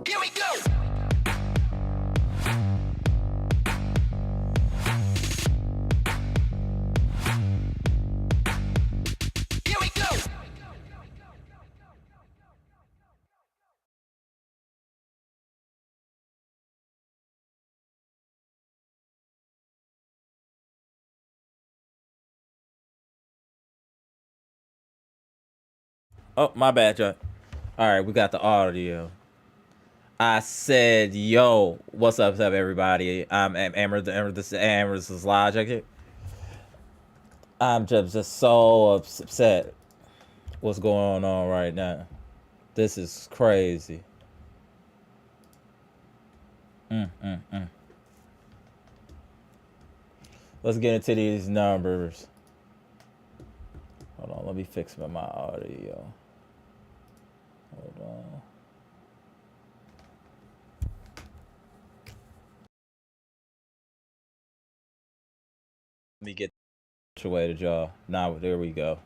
Here we go. Here we go. Oh, my bad, Joe. All right, we got the audio. I said, yo, what's up, everybody? I'm Amara. This is AmarasLogic. I'm just so upset. What's going on right now? This is crazy. Let's get into these numbers. Hold on, let me fix my audio. Hold on. Let me get situated, y'all. Now, there we go.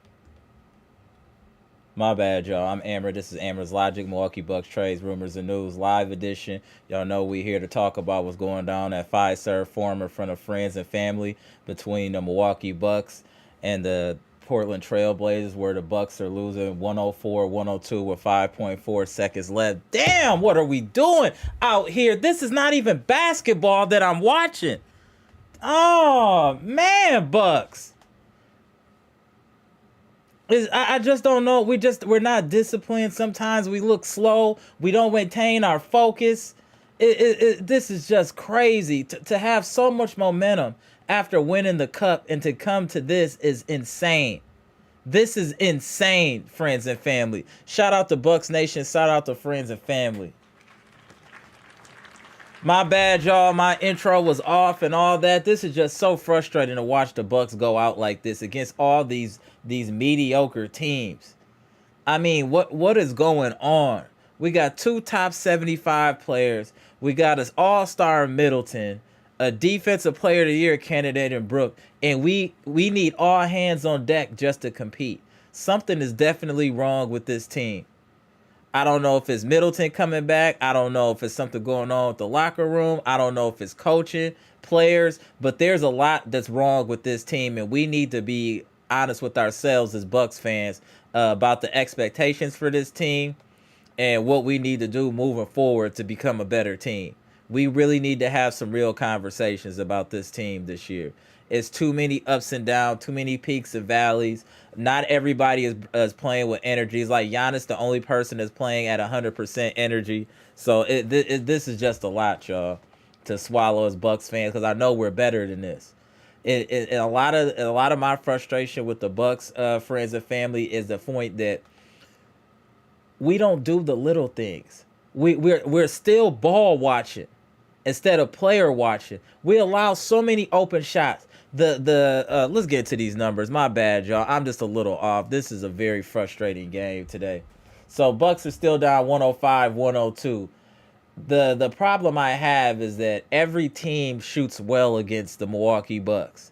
My bad, y'all. I'm Amara. This is AmarasLogic, Milwaukee Bucks trades, rumors, and news live edition. Y'all know we here to talk about what's going down at Fiserv Forum in front of friends and family between the Milwaukee Bucks and the Portland Trail Blazers, where the Bucks are losing 104-102 with 5.4 seconds left. Damn, what are we doing out here? This is not even basketball that I'm watching. Oh, man, Bucks. I just don't know. We're not disciplined. Sometimes we look slow. We don't maintain our focus. This is just crazy. To have so much momentum after winning the cup and to come to this is insane. This is insane, friends and family. Shout out to Bucks Nation. Shout out to friends and family. My bad, y'all. My intro was off and all that. This is just so frustrating to watch the Bucks go out like this against all these mediocre teams. I mean, what is going on? We got 2 top 75 players. We got an all-star Middleton, a defensive player of the year candidate in Brook, and we need all hands on deck just to compete. Something is definitely wrong with this team. I don't know if it's Middleton coming back. I don't know if it's something going on with the locker room. I don't know if it's coaching, players, but there's a lot that's wrong with this team, and we need to be honest with ourselves as Bucks fans about the expectations for this team and what we need to do moving forward to become a better team. We really need to have some real conversations about this team this year. It's too many ups and downs, too many peaks and valleys. Not everybody is playing with energy. It's like Giannis, the only person that's playing at 100% energy. So this is just a lot, y'all, to swallow as Bucks fans, because I know we're better than this. A lot of my frustration with the Bucks friends and family is the point that we don't do the little things. We're still ball watching. instead of player watching. We allow so many open shots. Let's get to these numbers. My bad, y'all. I'm just a little off. This is a very frustrating game today. So Bucks are still down 105-102. The problem I have is that every team shoots well against the Milwaukee Bucks.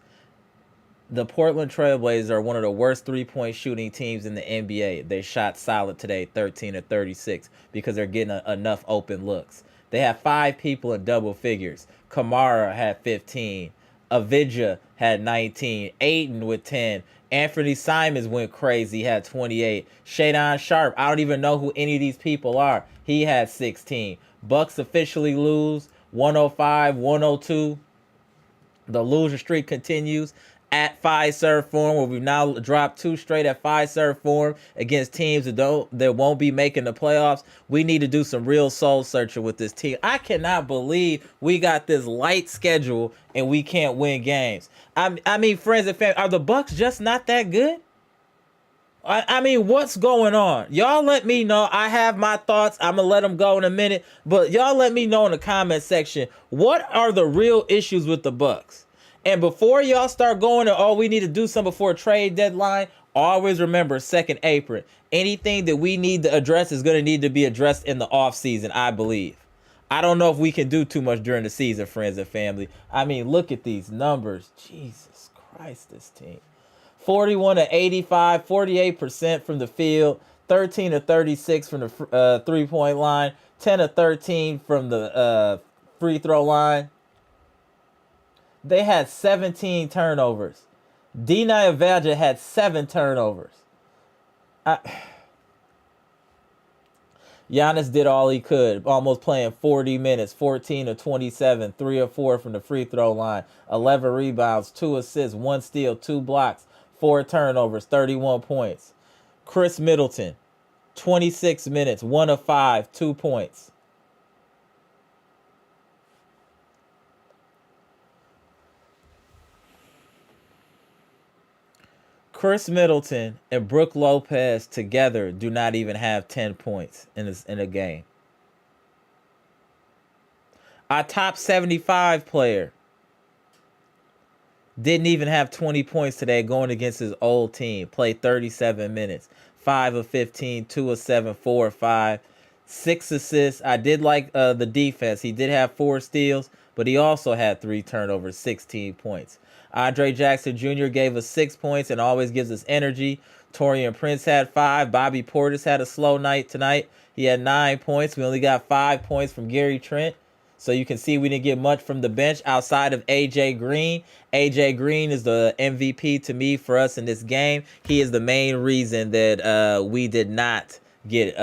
The Portland Trailblazers are one of the worst three-point shooting teams in the NBA. They shot solid today, 13 of 36, because they're getting enough open looks. They have 5 people in double figures. Amara had 15. Avdija had 19. Ayton with 10. Anthony Simons went crazy, had 28. Showdown Sharp, I don't even know who any of these people are. He had 16. Bucks officially lose 105-102. The loser streak continues at Fiserv Forum, where we've now dropped 2 straight at Fiserv Forum against teams that won't be making the playoffs. We need to do some real soul searching with this team. I cannot believe we got this light schedule and we can't win games. I mean, friends and family, are the Bucks just not that good? I mean, what's going on? Y'all let me know. I have my thoughts. I'm going to let them go in a minute. But y'all let me know in the comment section, what are the real issues with the Bucks? And before y'all start going to, oh, we need to do something before a trade deadline, always remember second apron. Anything that we need to address is going to need to be addressed in the offseason, I believe. I don't know if we can do too much during the season, friends and family. I mean, look at these numbers. Jesus Christ, this team. 41 to 85, 48% from the field, 13 to 36 from the three-point line, 10 to 13 from the free throw line. They had 17 turnovers. Damian Lillard had 7 turnovers. Giannis did all he could, almost playing 40 minutes, 14 of 27, 3 of 4 from the free throw line, 11 rebounds, 2 assists, 1 steal, 2 blocks, 4 turnovers, 31 points. Khris Middleton, 26 minutes, 1 of 5, 2 points. Khris Middleton and Brook Lopez together do not even have 10 points in a game. Our top 75 player didn't even have 20 points today going against his old team. Played 37 minutes. 5 of 15, 2 of 7, 4 of 5. 6 assists. I did like the defense. He did have 4 steals, but he also had 3 turnovers, 16 points. Andre Jackson Jr. gave us 6 points and always gives us energy. Taurean Prince had 5. Bobby Portis had a slow night tonight. He had 9 points. We only got 5 points from Gary Trent. So you can see we didn't get much from the bench outside of A.J. Green. A.J. Green is the MVP to me for us in this game. He is the main reason that we did not get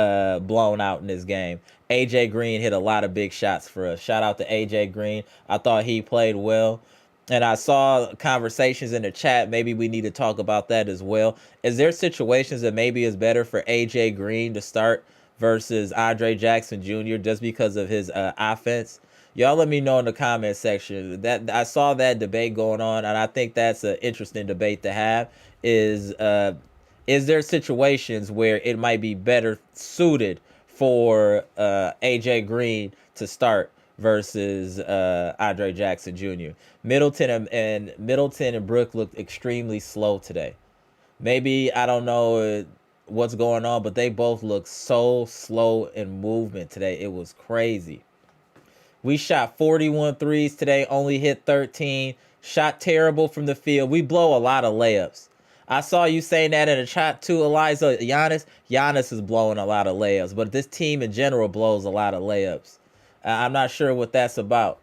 blown out in this game. A.J. Green hit a lot of big shots for us. Shout out to A.J. Green. I thought he played well. And I saw conversations in the chat. Maybe we need to talk about that as well. Is there situations that maybe it's better for A.J. Green to start versus Andre Jackson Jr. just because of his offense? Y'all let me know in the comment section. That I saw that debate going on, and I think that's an interesting debate to have. Is there situations where it might be better suited for A.J. Green to start versus Andre Jackson Jr.? Middleton and Brook looked extremely slow today. Maybe, I don't know what's going on, but they both look so slow in movement today. It was crazy. We shot 41 threes today, only hit 13. Shot terrible from the field. We blow a lot of layups. I saw you saying that in the chat too, Eliza. Giannis is blowing a lot of layups, but this team in general blows a lot of layups. I'm not sure what that's about.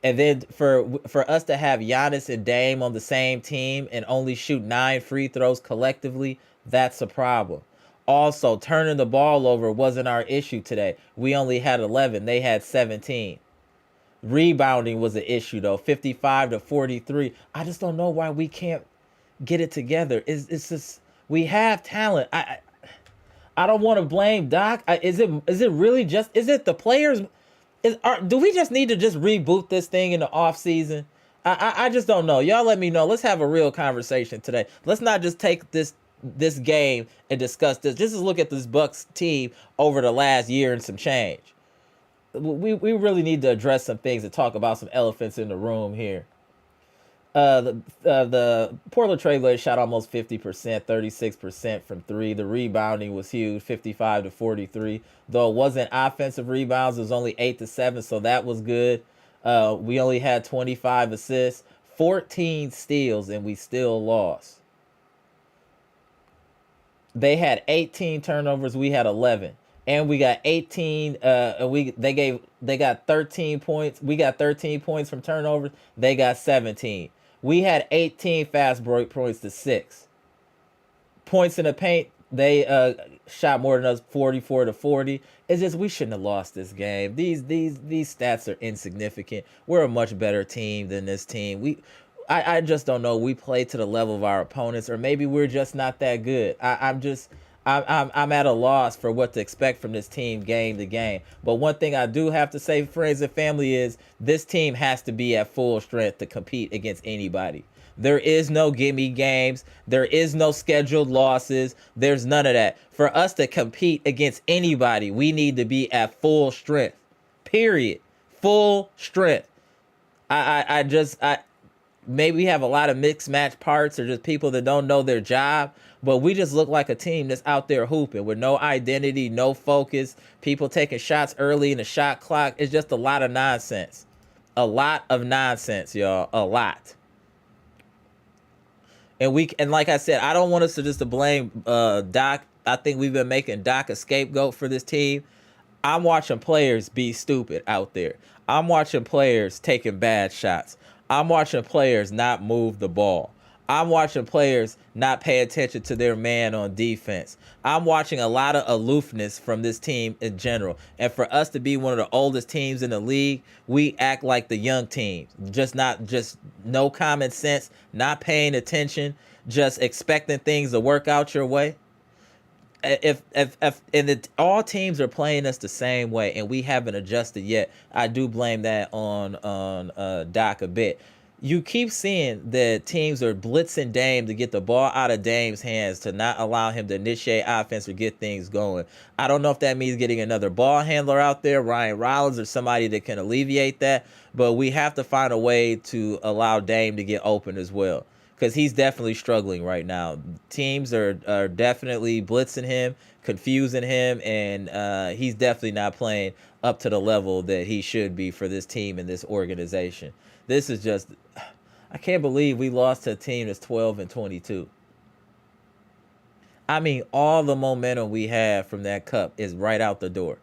And then for us to have Giannis and Dame on the same team and only shoot 9 free throws collectively, that's a problem. Also, turning the ball over wasn't our issue today. We only had 11. They had 17. Rebounding was an issue, though. 55 to 43. I just don't know why we can't get it together. It's just, we have talent. I don't want to blame Doc. Is it really just, is it the players? Do we just need to just reboot this thing in the off season? I just don't know. Y'all let me know. Let's have a real conversation today. Let's not just take this game and discuss this. Just look at this Bucks team over the last year and some change. we really need to address some things and talk about some elephants in the room here. The Portland Trailblazers shot almost 50%, 36% from three. The rebounding was huge, 55 to 43. Though it wasn't offensive rebounds, it was only 8 to 7, so that was good. We only had 25 assists, 14 steals, and we still lost. They had 18 turnovers, we had 11. And we got 18 they got 13 points. We got 13 points from turnovers. They got 17. We had 18 fast break points to 6. Points in the paint, they shot more than us, 44 to 40. It's just we shouldn't have lost this game. These stats are insignificant. We're a much better team than this team. I just don't know. We play to the level of our opponents, or maybe we're just not that good. I'm at a loss for what to expect from this team game to game. But one thing I do have to say, friends and family, is this team has to be at full strength to compete against anybody. There is no gimme games. There is no scheduled losses. There's none of that. For us to compete against anybody, we need to be at full strength. Period. Full strength. Maybe we have a lot of mixed match parts or just people that don't know their job, but we just look like a team that's out there hooping with no identity, no focus, people taking shots early in the shot clock. It's just a lot of nonsense. A lot of nonsense, y'all. A lot. And like I said, I don't want us to blame Doc. I think we've been making Doc a scapegoat for this team. I'm watching players be stupid out there. I'm watching players taking bad shots. I'm watching players not move the ball. I'm watching players not pay attention to their man on defense. I'm watching a lot of aloofness from this team in general. And for us to be one of the oldest teams in the league, we act like the young teams. Just no common sense, not paying attention, just expecting things to work out your way. All teams are playing us the same way and we haven't adjusted yet, I do blame that on Doc a bit. You keep seeing that teams are blitzing Dame to get the ball out of Dame's hands to not allow him to initiate offense or get things going. I don't know if that means getting another ball handler out there, Ryan Rollins, or somebody that can alleviate that, but we have to find a way to allow Dame to get open as well, because he's definitely struggling right now. Teams are definitely blitzing him, confusing him, and he's definitely not playing up to the level that he should be for this team and this organization. This is just, I can't believe we lost to a team that's 12-22. I mean, all the momentum we have from that cup is right out the door.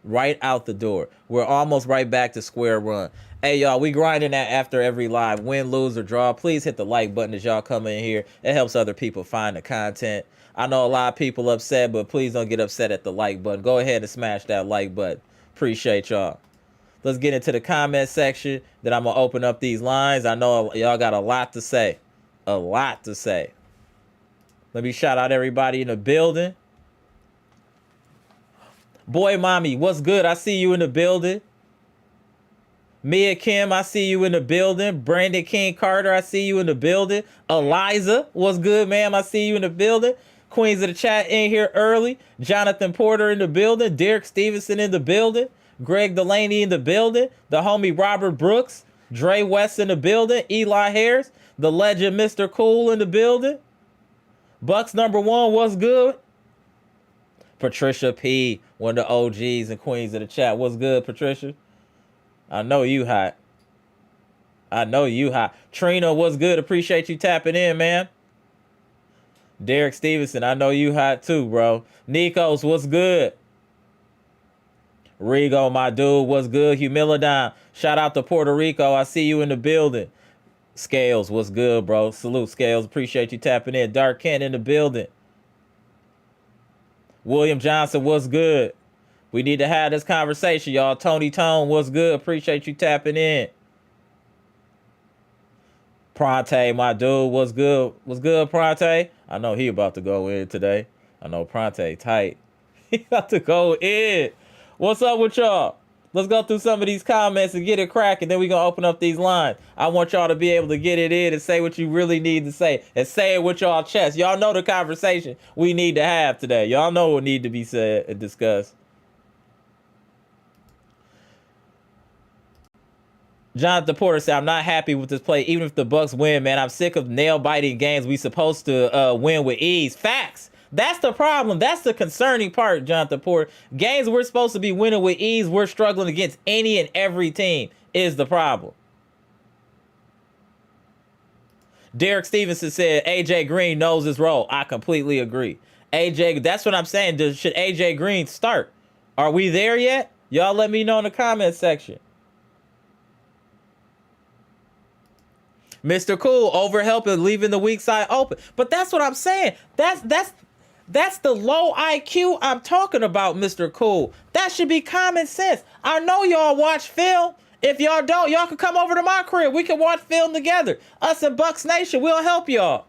Right out the door. We're almost right back to square one. Hey, y'all, we grinding that after every live. Win, lose, or draw. Please hit the like button as y'all come in here. It helps other people find the content. I know a lot of people upset, but please don't get upset at the like button. Go ahead and smash that like button. Appreciate y'all. Let's get into the comment section. Then I'm going to open up these lines. I know y'all got a lot to say. A lot to say. Let me shout out everybody in the building. Boy, mommy, what's good? I see you in the building. Mia Kim, I see you in the building. Brandon King Carter, I see you in the building. Eliza, what's good, ma'am? I see you in the building. Queens of the chat in here early. Jonathan Porter in the building. Derek Stevenson in the building. Greg Delaney in the building. The homie Robert Brooks. Dre West in the building. Eli Harris. The legend Mr. Cool in the building. Bucks number one, what's good? Patricia P, one of the OGs and queens of the chat. What's good, Patricia? I know you hot. I know you hot. Trina, what's good? Appreciate you tapping in, man. Derek Stevenson, I know you hot too, bro. Nikos, what's good? Rigo, my dude, what's good? Humilidon, shout out to Puerto Rico. I see you in the building. Scales, what's good, bro? Salute, Scales. Appreciate you tapping in. Dark Kent in the building. William Johnson, what's good? We need to have this conversation, y'all. Tony Tone, what's good? Appreciate you tapping in. Pronte, my dude, what's good? What's good, Pronte? I know he about to go in today. I know Pronte tight. He about to go in. What's up with y'all? Let's go through some of these comments and get it cracking. Then we're going to open up these lines. I want y'all to be able to get it in and say what you really need to say. And say it with y'all chest. Y'all know the conversation we need to have today. Y'all know what need to be said and discussed. Jonathan Porter said, I'm not happy with this play, even if the Bucks win, man. I'm sick of nail-biting games we supposed to win with ease. Facts. That's the problem. That's the concerning part, Jonathan Porter. Games we're supposed to be winning with ease, we're struggling against any and every team is the problem. Derek Stevenson said, AJ Green knows his role. I completely agree. AJ, that's what I'm saying. Should AJ Green start? Are we there yet? Y'all let me know in the comment section. Mr. Cool, overhelping, leaving the weak side open. But that's what I'm saying. That's the low IQ I'm talking about, Mr. Cool. That should be common sense. I know y'all watch film. If y'all don't, y'all can come over to my crib. We can watch film together. Us and Bucks Nation, we'll help y'all.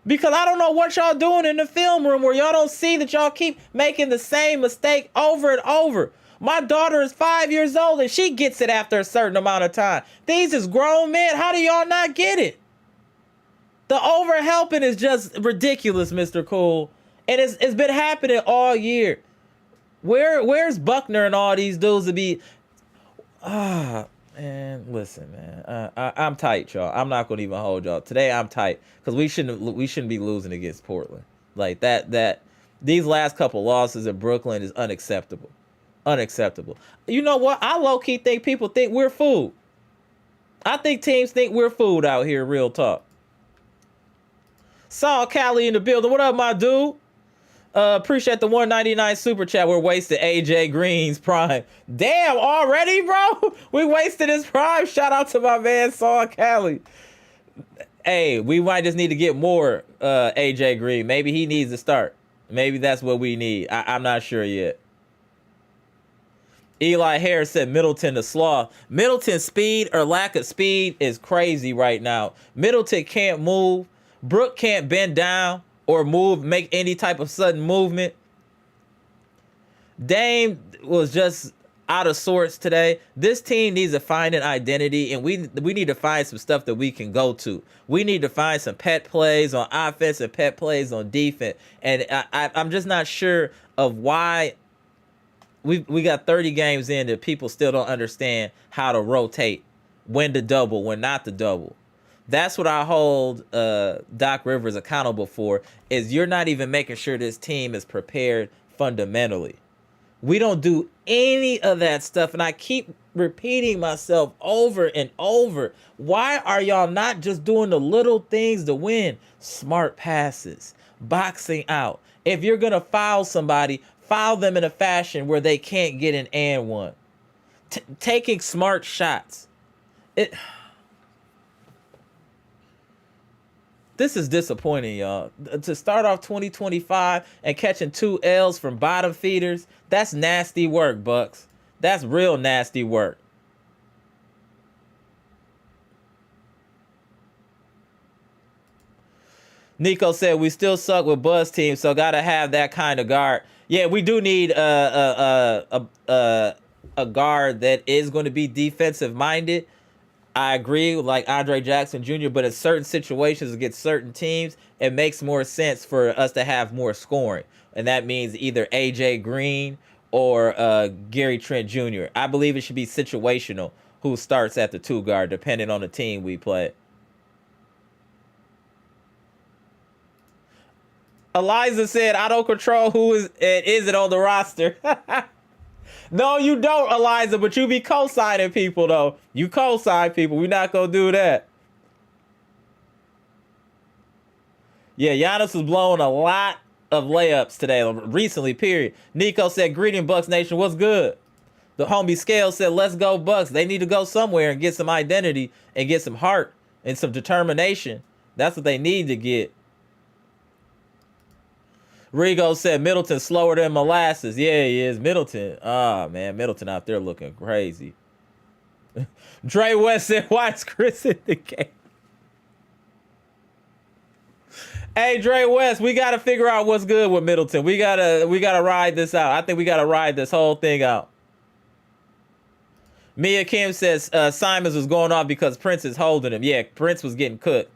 Because I don't know what y'all doing in the film room where y'all don't see that y'all keep making the same mistake over and over. My daughter is 5 years old and she gets it after a certain amount of time. These is grown men. How do y'all not get it? The over helping is just ridiculous, Mr. Cool. And it's been happening all year. Where's Buckner and all these dudes to be? Man, listen, man. I'm tight, y'all. I'm not gonna even hold y'all. Today I'm tight because we shouldn't be losing against Portland. Like that these last couple losses in Brooklyn is unacceptable. Unacceptable. You know what? I low-key think people think we're food. I think teams think we're food out here, real talk. Saul Cali in the building. What up, my dude? Appreciate the 199 super chat. We're wasting AJ Green's prime. Damn, already, bro? We wasted his prime. Shout out to my man Saul Cali. Hey, we might just need to get more AJ Green. Maybe he needs to start. Maybe that's what we need. I'm not sure yet. Eli Harris said Middleton the sloth. Middleton's speed or lack of speed is crazy right now. Middleton can't move. Brook can't bend down or move, make any type of sudden movement. Dame was just out of sorts today. This team needs to find an identity, and we need to find some stuff that we can go to. We need to find some pet plays on offense and pet plays on defense. And I'm just not sure of why we got 30 games in that people still don't understand how to rotate, when to double, when not to double. That's what I hold Doc Rivers accountable for, is you're not even making sure this team is prepared fundamentally. We don't do any of that stuff, and I keep repeating myself over and over. Why are y'all not just doing the little things to win? Smart passes, boxing out. If you're going to foul somebody, foul them in a fashion where they can't get an and one. Taking smart shots. This is disappointing, y'all. To start off 2025 and catching 2 L's from bottom feeders, that's nasty work, Bucks. That's real nasty work. Nico said we still suck with Buzz team, so gotta have that kind of guard. Yeah, we do need a guard that is going to be defensive minded. I agree, like Andre Jackson Jr., but in certain situations against certain teams, it makes more sense for us to have more scoring. And that means either AJ Green or Gary Trent Jr. I believe it should be situational who starts at the 2 guard, depending on the team we play. Eliza said, I don't control who is it on the roster. No, you don't, Eliza, but you be co-signing people, though. You co-sign people. We're not going to do that. Yeah, Giannis was blowing a lot of layups today, recently, period. Nico said, greeting, Bucks Nation. What's good? The homie Scale said, let's go, Bucks. They need to go somewhere and get some identity and get some heart and some determination. That's what they need to get. Rigo said Middleton slower than molasses. Yeah, he is. Middleton. Oh, man. Middleton out there looking crazy. Dre West said, why is Khris in the game? Hey, Dre West, we got to figure out what's good with Middleton. We gotta ride this out. I think we got to ride this whole thing out. Mia Kim says Simons was going off because Prince is holding him. Yeah, Prince was getting cooked.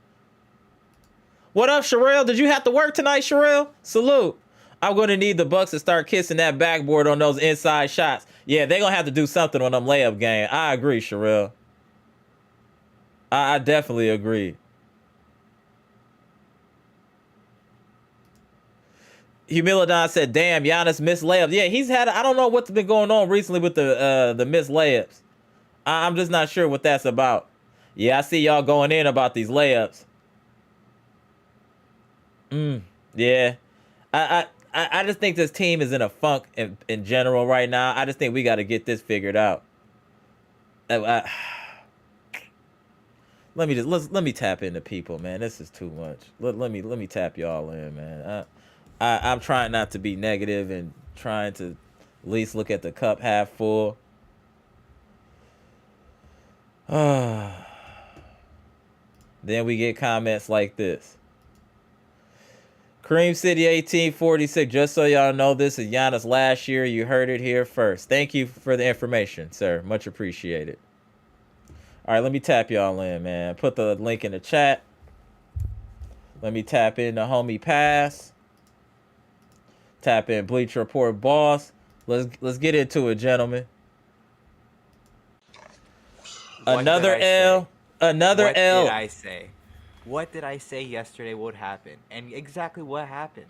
What up, Sherelle? Did you have to work tonight, Sherelle? Salute. I'm going to need the Bucks to start kissing that backboard on those inside shots. Yeah, they're going to have to do something on them layup game. I agree, Sherelle. I definitely agree. Humilidon said, "Damn, Giannis missed layups." Yeah, he's had. I don't know what's been going on recently with the missed layups. I'm just not sure what that's about. Yeah, I see y'all going in about these layups. Yeah, I just think this team is in a funk in general right now. I just think we got to get this figured out. Let me tap into people, man. This is too much. Let me tap y'all in, man. I'm trying not to be negative and trying to at least look at the cup half full. Then we get comments like this. Cream City 1846. Just so y'all know, this is Giannis last year. You heard it here first. Thank you for the information, sir. Much appreciated. All right, let me tap y'all in, man. Put the link in the chat. Let me tap in the homie Pass. Tap in Bleacher Report Boss. Let's get into it, gentlemen. Another L. Another L. What did I say? What did I say yesterday would happen? And exactly what happened.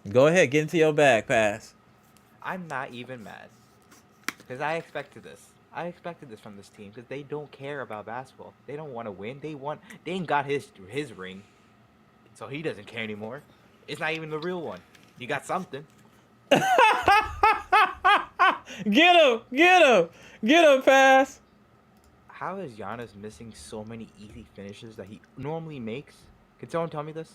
Go ahead, get into your bag, Pass. I'm not even mad. Because I expected this. I expected this from this team because they don't care about basketball. They don't want to win. They ain't got his ring. So he doesn't care anymore. It's not even the real one. You got something. Get him, Pass. How is Giannis missing so many easy finishes that he normally makes? Can someone tell me this?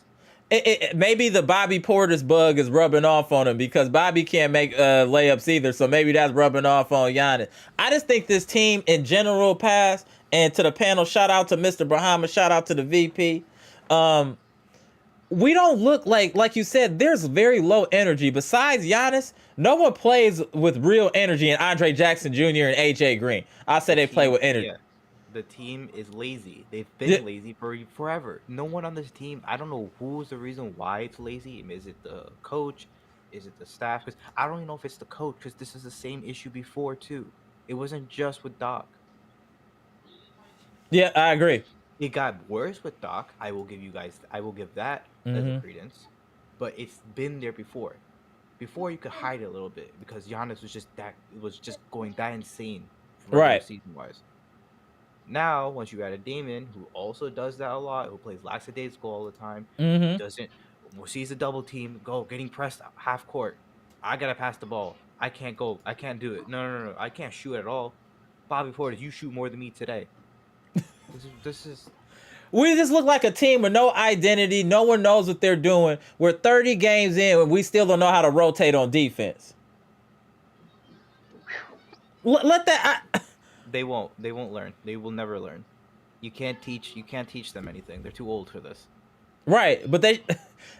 Maybe the Bobby Portis bug is rubbing off on him because Bobby can't make layups either, so maybe that's rubbing off on Giannis. I just think this team in general, Pass, and to the panel, shout out to Mr. Brahama, shout out to the VP. We don't look like you said, there's very low energy. Besides Giannis, no one plays with real energy, and Andre Jackson Jr. and AJ Green. I say they play with energy. Yeah. The team is lazy. They've been lazy for forever. No one on this team, I don't know who's the reason why it's lazy. Is it the coach? Is it the staff? Because I don't even know if it's the coach, because this is the same issue before too. It wasn't just with Doc. Yeah, I agree. It got worse with Doc. I will give that as a credence. But it's been there before. Before you could hide it a little bit because Giannis was just going that insane right season wise. Now, once you add a Damian, who also does that a lot, who plays lackadaisical all the time, sees a double team, getting pressed half court. I gotta pass the ball. I can't go. I can't do it. No. I can't shoot at all. Bobby Portis, you shoot more than me today. This is. We just look like a team with no identity. No one knows what they're doing. We're 30 games in and we still don't know how to rotate on defense. Let that. They won't learn. They will never learn. You can't teach them anything. They're too old for this. Right, but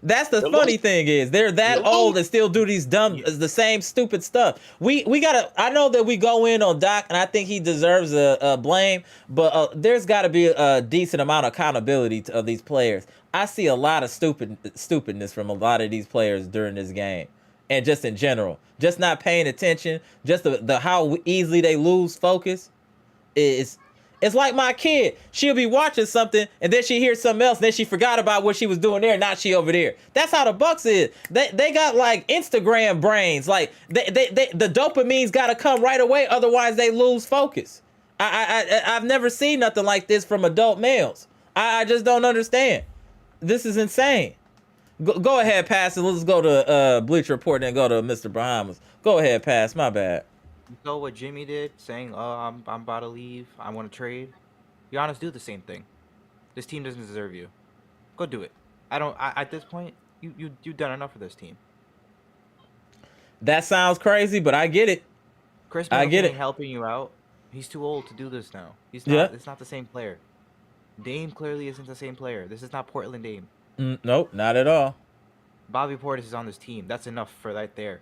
that's the funny thing is they're that old and still do these the same stupid stuff. We gotta. I know that we go in on Doc and I think he deserves a blame, but there's got to be a decent amount of accountability of these players. I see a lot of stupidness from a lot of these players during this game, and just in general, just not paying attention, just the how easily they lose focus is. It's like my kid. She'll be watching something and then she hears something else and then she forgot about what she was doing there. Now she over there. That's how the Bucks is. They got like Instagram brains. Like the dopamine's got to come right away. Otherwise they lose focus. I've never seen nothing like this from adult males. I just don't understand. This is insane. Go ahead, Pass, and let's go to Bleacher Report and then go to Mr. Bahamas. Go ahead, Pass. My bad. You know what Jimmy did, saying, "Oh, I'm about to leave. I want to trade." Giannis, do the same thing. This team doesn't deserve you. Go do it. At this point, you've done enough for this team. That sounds crazy, but I get it. Khris Middleton ain't helping you out. He's too old to do this now. He's not. Yeah. It's not the same player. Dame clearly isn't the same player. This is not Portland Dame. Nope, not at all. Bobby Portis is on this team. That's enough for right there.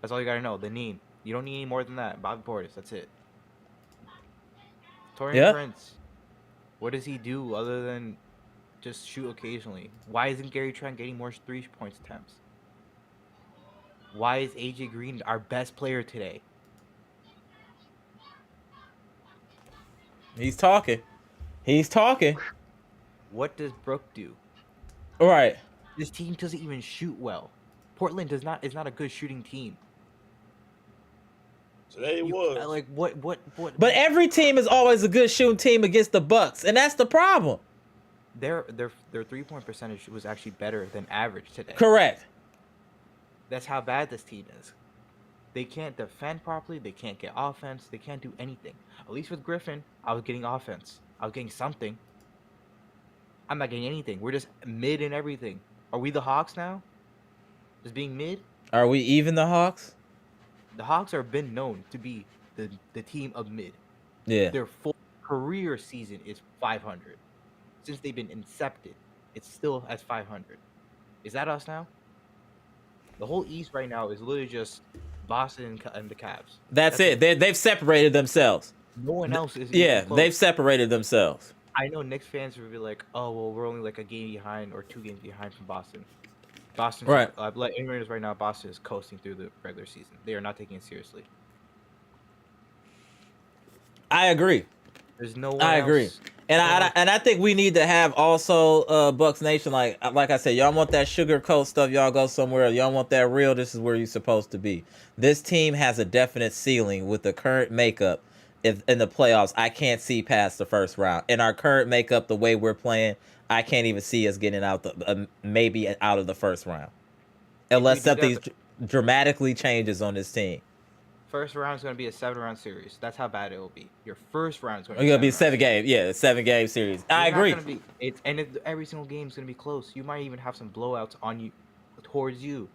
That's all you gotta know. The name. You don't need any more than that. Bobby Portis, that's it. Taurean Prince, what does he do other than just shoot occasionally? Why isn't Gary Trent getting more 3-point attempts? Why is AJ Green our best player today? He's talking. He's talking. What does Brook do? Right. This team doesn't even shoot well. Portland is not a good shooting team. Today it was. Like what? But every team is always a good shooting team against the Bucks, and that's the problem. Their 3-point percentage was actually better than average today. Correct. That's how bad this team is. They can't defend properly. They can't get offense. They can't do anything. At least with Griffin, I was getting offense. I was getting something. I'm not getting anything. We're just mid in everything. Are we the Hawks now? Just being mid? Are we even the Hawks? The Hawks are been known to be the team of mid. Yeah. Their full career season is 500. Since they've been incepted, it's still as 500. Is that us now? The whole East right now is literally just Boston and the Cavs. That's it. They've separated themselves. No one else is. Yeah, even close. they've separated themselves. I know Knicks fans will be like, "Oh, well, we're only like a game behind or 2 games behind from Boston." Boston, Right. Like anyways, right now, Boston is coasting through the regular season. They are not taking it seriously. I agree. There's no one I agree. else. And I think we need to have also Bucks Nation, like I said, y'all want that sugar coat stuff, y'all go somewhere. Y'all want that real, this is where you're supposed to be. This team has a definite ceiling with the current makeup in the playoffs. I can't see past the first round. In our current makeup, the way we're playing, I can't even see us getting out maybe out of the first round. Unless something dramatically changes on this team. First round is going to be a 7-round series. That's how bad it will be. Your first round is going It's to gonna be a 7-game, yeah, 7-game series. I agree. Every single game is going to be close. You might even have some blowouts on you, towards you.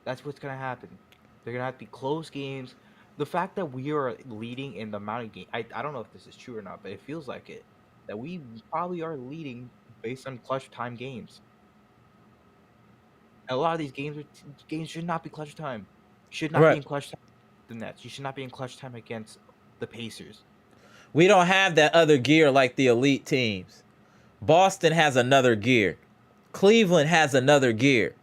That's what's going to happen. They're going to have to be close games. The fact that we are leading in the amount of games, I don't know if this is true or not, but it feels like it. That we probably are leading based on clutch time games. A lot of these games should not be clutch time. Should not be in clutch time against the Nets. You should not be in clutch time against the Pacers. We don't have that other gear like the elite teams. Boston has another gear. Cleveland has another gear.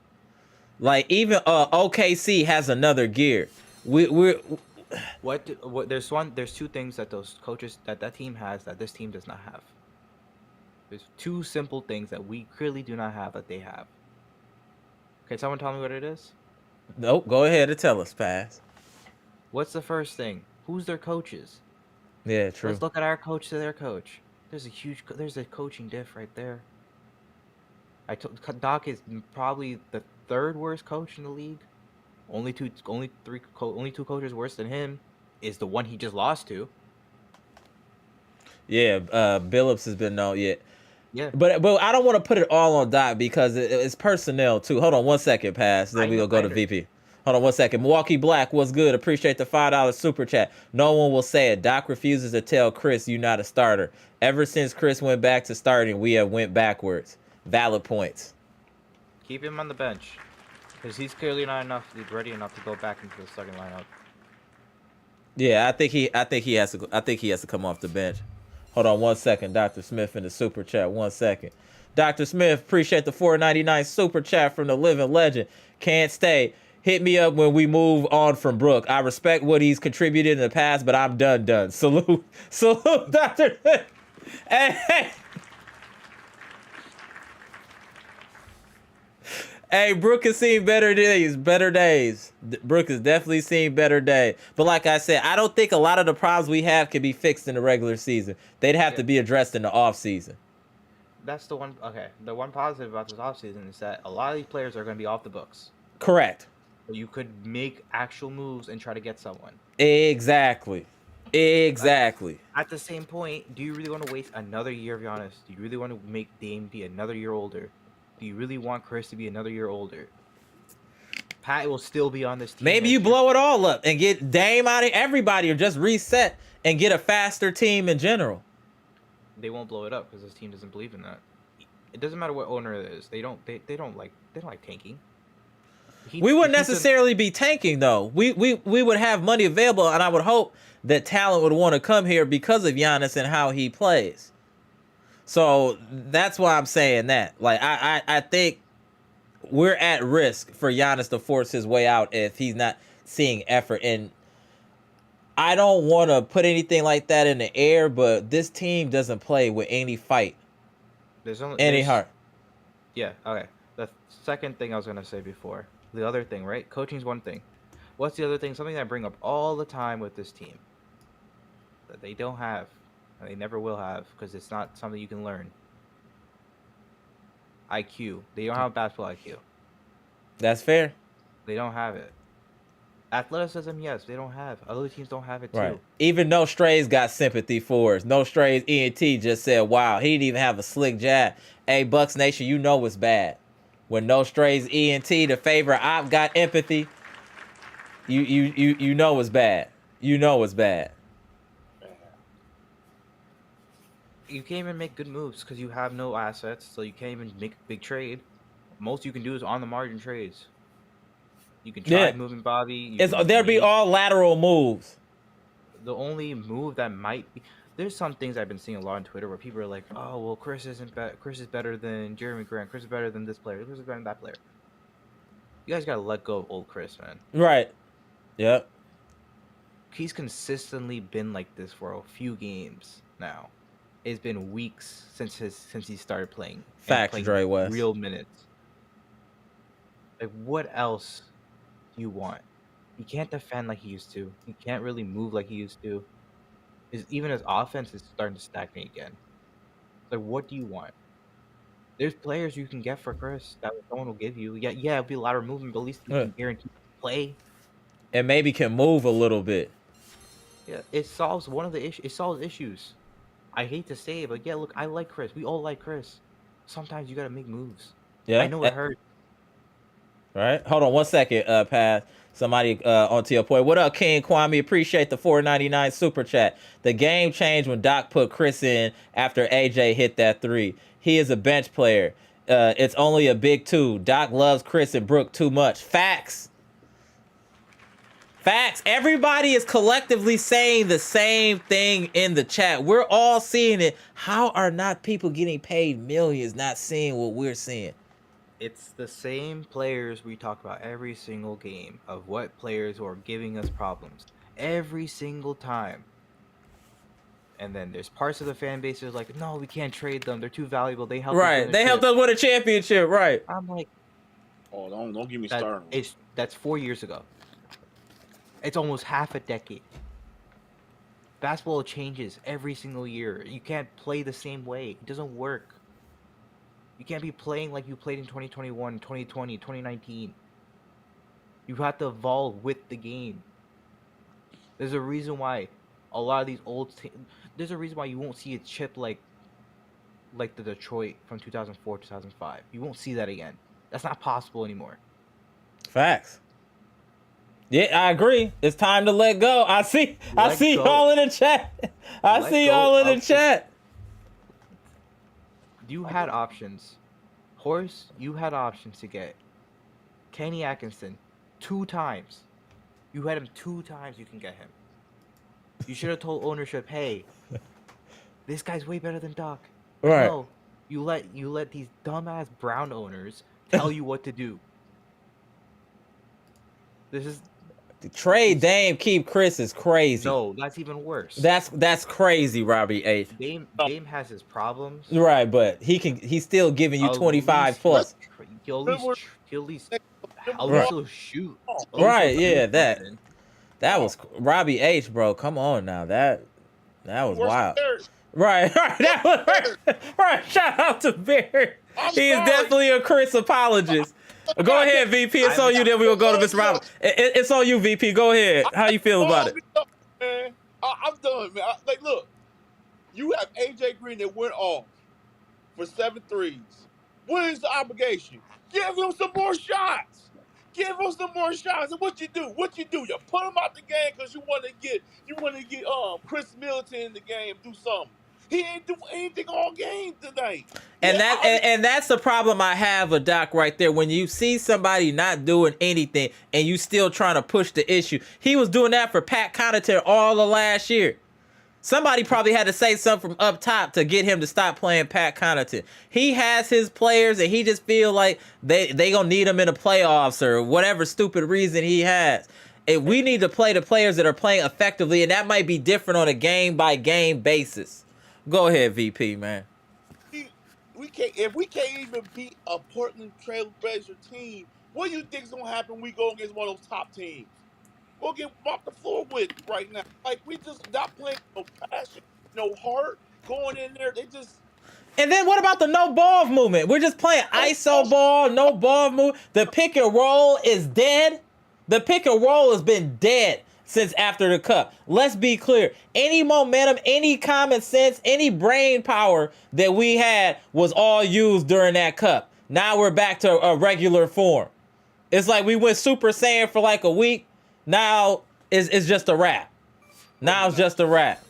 Like even OKC has another gear. There's 2 things that those coaches that team has that this team does not have. There's 2 simple things that we clearly do not have that they have. Can someone tell me what it is? Nope, go ahead and tell us, Pass. What's the first thing? Who's their coaches? Yeah, true. Let's look at our coach to their coach. There's a coaching diff right there. Doc is probably the 3rd worst coach in the league. Only 2 coaches worse than him is the one he just lost to. Yeah, Billups has been known yet. Yeah. But I don't want to put it all on Doc because it's personnel too. Hold on 1 second, Pass. Then we'll go to VP. Hold on 1 second. Milwaukee Black, what's good? Appreciate the $5 super chat. No one will say it. Doc refuses to tell Khris you're not a starter. Ever since Khris went back to starting, we have went backwards. Valid points. Keep him on the bench because he's clearly not ready enough to go back into the starting lineup. Yeah, I think he has to. I think he has to come off the bench. Hold on 1 second, Dr. Smith in the super chat. 1 second. Dr. Smith, appreciate the $4.99 super chat from the living legend. Can't stay. Hit me up when we move on from Brook. I respect what he's contributed in the past, but I'm done. Salute, Dr. Smith. Hey. Hey, Brook has seen better days. Brook has definitely seen better days. But like I said, I don't think a lot of the problems we have can be fixed in the regular season. They'd have to be addressed in the off season. That's the one. Okay, the one positive about this off season is that a lot of these players are going to be off the books. Correct. You could make actual moves and try to get someone. Exactly. At the same point, do you really want to waste another year of Giannis? Do you really want to make Dame be another year older? Do you really want Khris to be another year older? Pat will still be on this team. Maybe you blow it all up and get Dame out of everybody, or just reset and get a faster team in general. They won't blow it up because this team doesn't believe in that. It doesn't matter what owner it is. They don't like tanking. We wouldn't necessarily be tanking though. We would have money available, and I would hope that talent would want to come here because of Giannis and how he plays. So that's why I'm saying that. Like I think we're at risk for Giannis to force his way out if he's not seeing effort. And I don't want to put anything like that in the air, but this team doesn't play with any fight, any heart. Yeah, okay. The second thing I was gonna say before, the other thing, right? Coaching's one thing. What's the other thing? Something that I bring up all the time with this team that they don't have, and they never will have, because it's not something you can learn. IQ. They don't have basketball IQ. That's fair. They don't have it. Athleticism, yes, they don't have. Other teams don't have it too. Right. Even No Strays got sympathy for us. No Strays ENT just said, "Wow, he didn't even have a slick jab." Hey, Bucks Nation, you know it's bad. When No Strays ENT, the favorite op, got empathy, you know it's bad. You know it's bad. You can't even make good moves because you have no assets, so you can't even make a big trade. Most you can do is on the margin trades. You can try moving Bobby. There'll be all lateral moves. The only move that might be, there's some things I've been seeing a lot on Twitter where people are like, "Oh, well, Khris is better than Jeremy Grant. Khris is better than this player. Khris is better than that player." You guys gotta let go of old Khris, man. Right. Yep. He's consistently been like this for a few games now. It's been weeks since he started playing. Facts, Dre West. Real minutes. Like, what else do you want? He can't defend like he used to. He can't really move like he used to. Even his offense is starting to stagnate again. Like, what do you want? There's players you can get for Khris that someone will give you. Yeah, it'll be a lot of movement, but at least you can guarantee play. And maybe can move a little bit. Yeah, it solves one of the issues. It solves issues. I hate to say it, but yeah, look, I like Khris. We all like Khris. Sometimes you gotta make moves. Yeah, I know it hurts. Right. Hold on 1 second, Pat. Somebody onto your point. What up, King Kwame? Appreciate the $4.99 super chat. The game changed when Doc put Khris in after AJ hit that three. He is a bench player. It's only a big two. Doc loves Khris and Brook too much. Facts. Facts. Everybody is collectively saying the same thing in the chat. We're all seeing it. How are not people getting paid millions not seeing what we're seeing? It's the same players we talk about every single game of what players are giving us problems every single time. And then there's parts of the fan base that's like, no, we can't trade them. They're too valuable. They helped us win a They helped us win a championship. Right. I'm like, oh, don't get me started. That's 4 years ago. It's almost half a decade. Basketball changes every single year. You can't play the same way. It doesn't work. You can't be playing like you played in 2021, 2020, 2019. You have to evolve with the game. There's a reason why a lot of these there's a reason why you won't see a chip like the Detroit from 2004, 2005. You won't see that again. That's not possible anymore. Facts. Yeah, I agree. It's time to let go. I see y'all in the chat. I see y'all in the chat. You had options. Horse, you had options to get Kenny Atkinson 2 times. You had him 2 times you can get him. You should have told ownership, hey, this guy's way better than Doc. Right. No, you let these dumbass Brown owners tell you what to do. This is trade Dame, keep Khris is crazy. No, that's even worse. That's crazy, Robbie H. Dame has his problems. Right, but he's still giving you 25 plus. He'll at least shoot. Right, yeah, that was Robbie H, bro. Come on now. That was wild. Right. That was right. Shout out to Barry. He is definitely a Khris apologist. Go ahead, VP. It's on you. Then we will go to Mr. Robert. It's on you, VP. Go ahead. How you feel about it? Man, I'm done, man. Look, you have AJ Green that went off for 7 threes. What is the obligation? Give him some more shots. Give him some more shots. And what you do? You put him out the game because you want to get Khris Middleton in the game, do something. He ain't do anything all game tonight. And that's the problem I have with Doc right there. When you see somebody not doing anything and you still trying to push the issue. He was doing that for Pat Connaughton all of last year. Somebody probably had to say something from up top to get him to stop playing Pat Connaughton. He has his players and he just feel like they gonna need him in the playoffs or whatever stupid reason he has. We need to play the players that are playing effectively, and that might be different on a game-by-game basis. Go ahead, VP, man. We can't if we can't even beat a Portland Trailblazer team. What do you think is gonna happen when we go against one of those top teams? We'll get mopped the floor with right now. Like we just not playing no passion, no heart, going in there. They just And then what about the no ball movement? We're just playing ISO ball, no ball move. The pick and roll is dead. The pick and roll has been dead since after the cup. Let's be clear. Any momentum, any common sense, any brain power that we had was all used during that cup. Now we're back to a regular form. It's like we went Super Saiyan for like a week. Now it's just a wrap. Now it's just a wrap.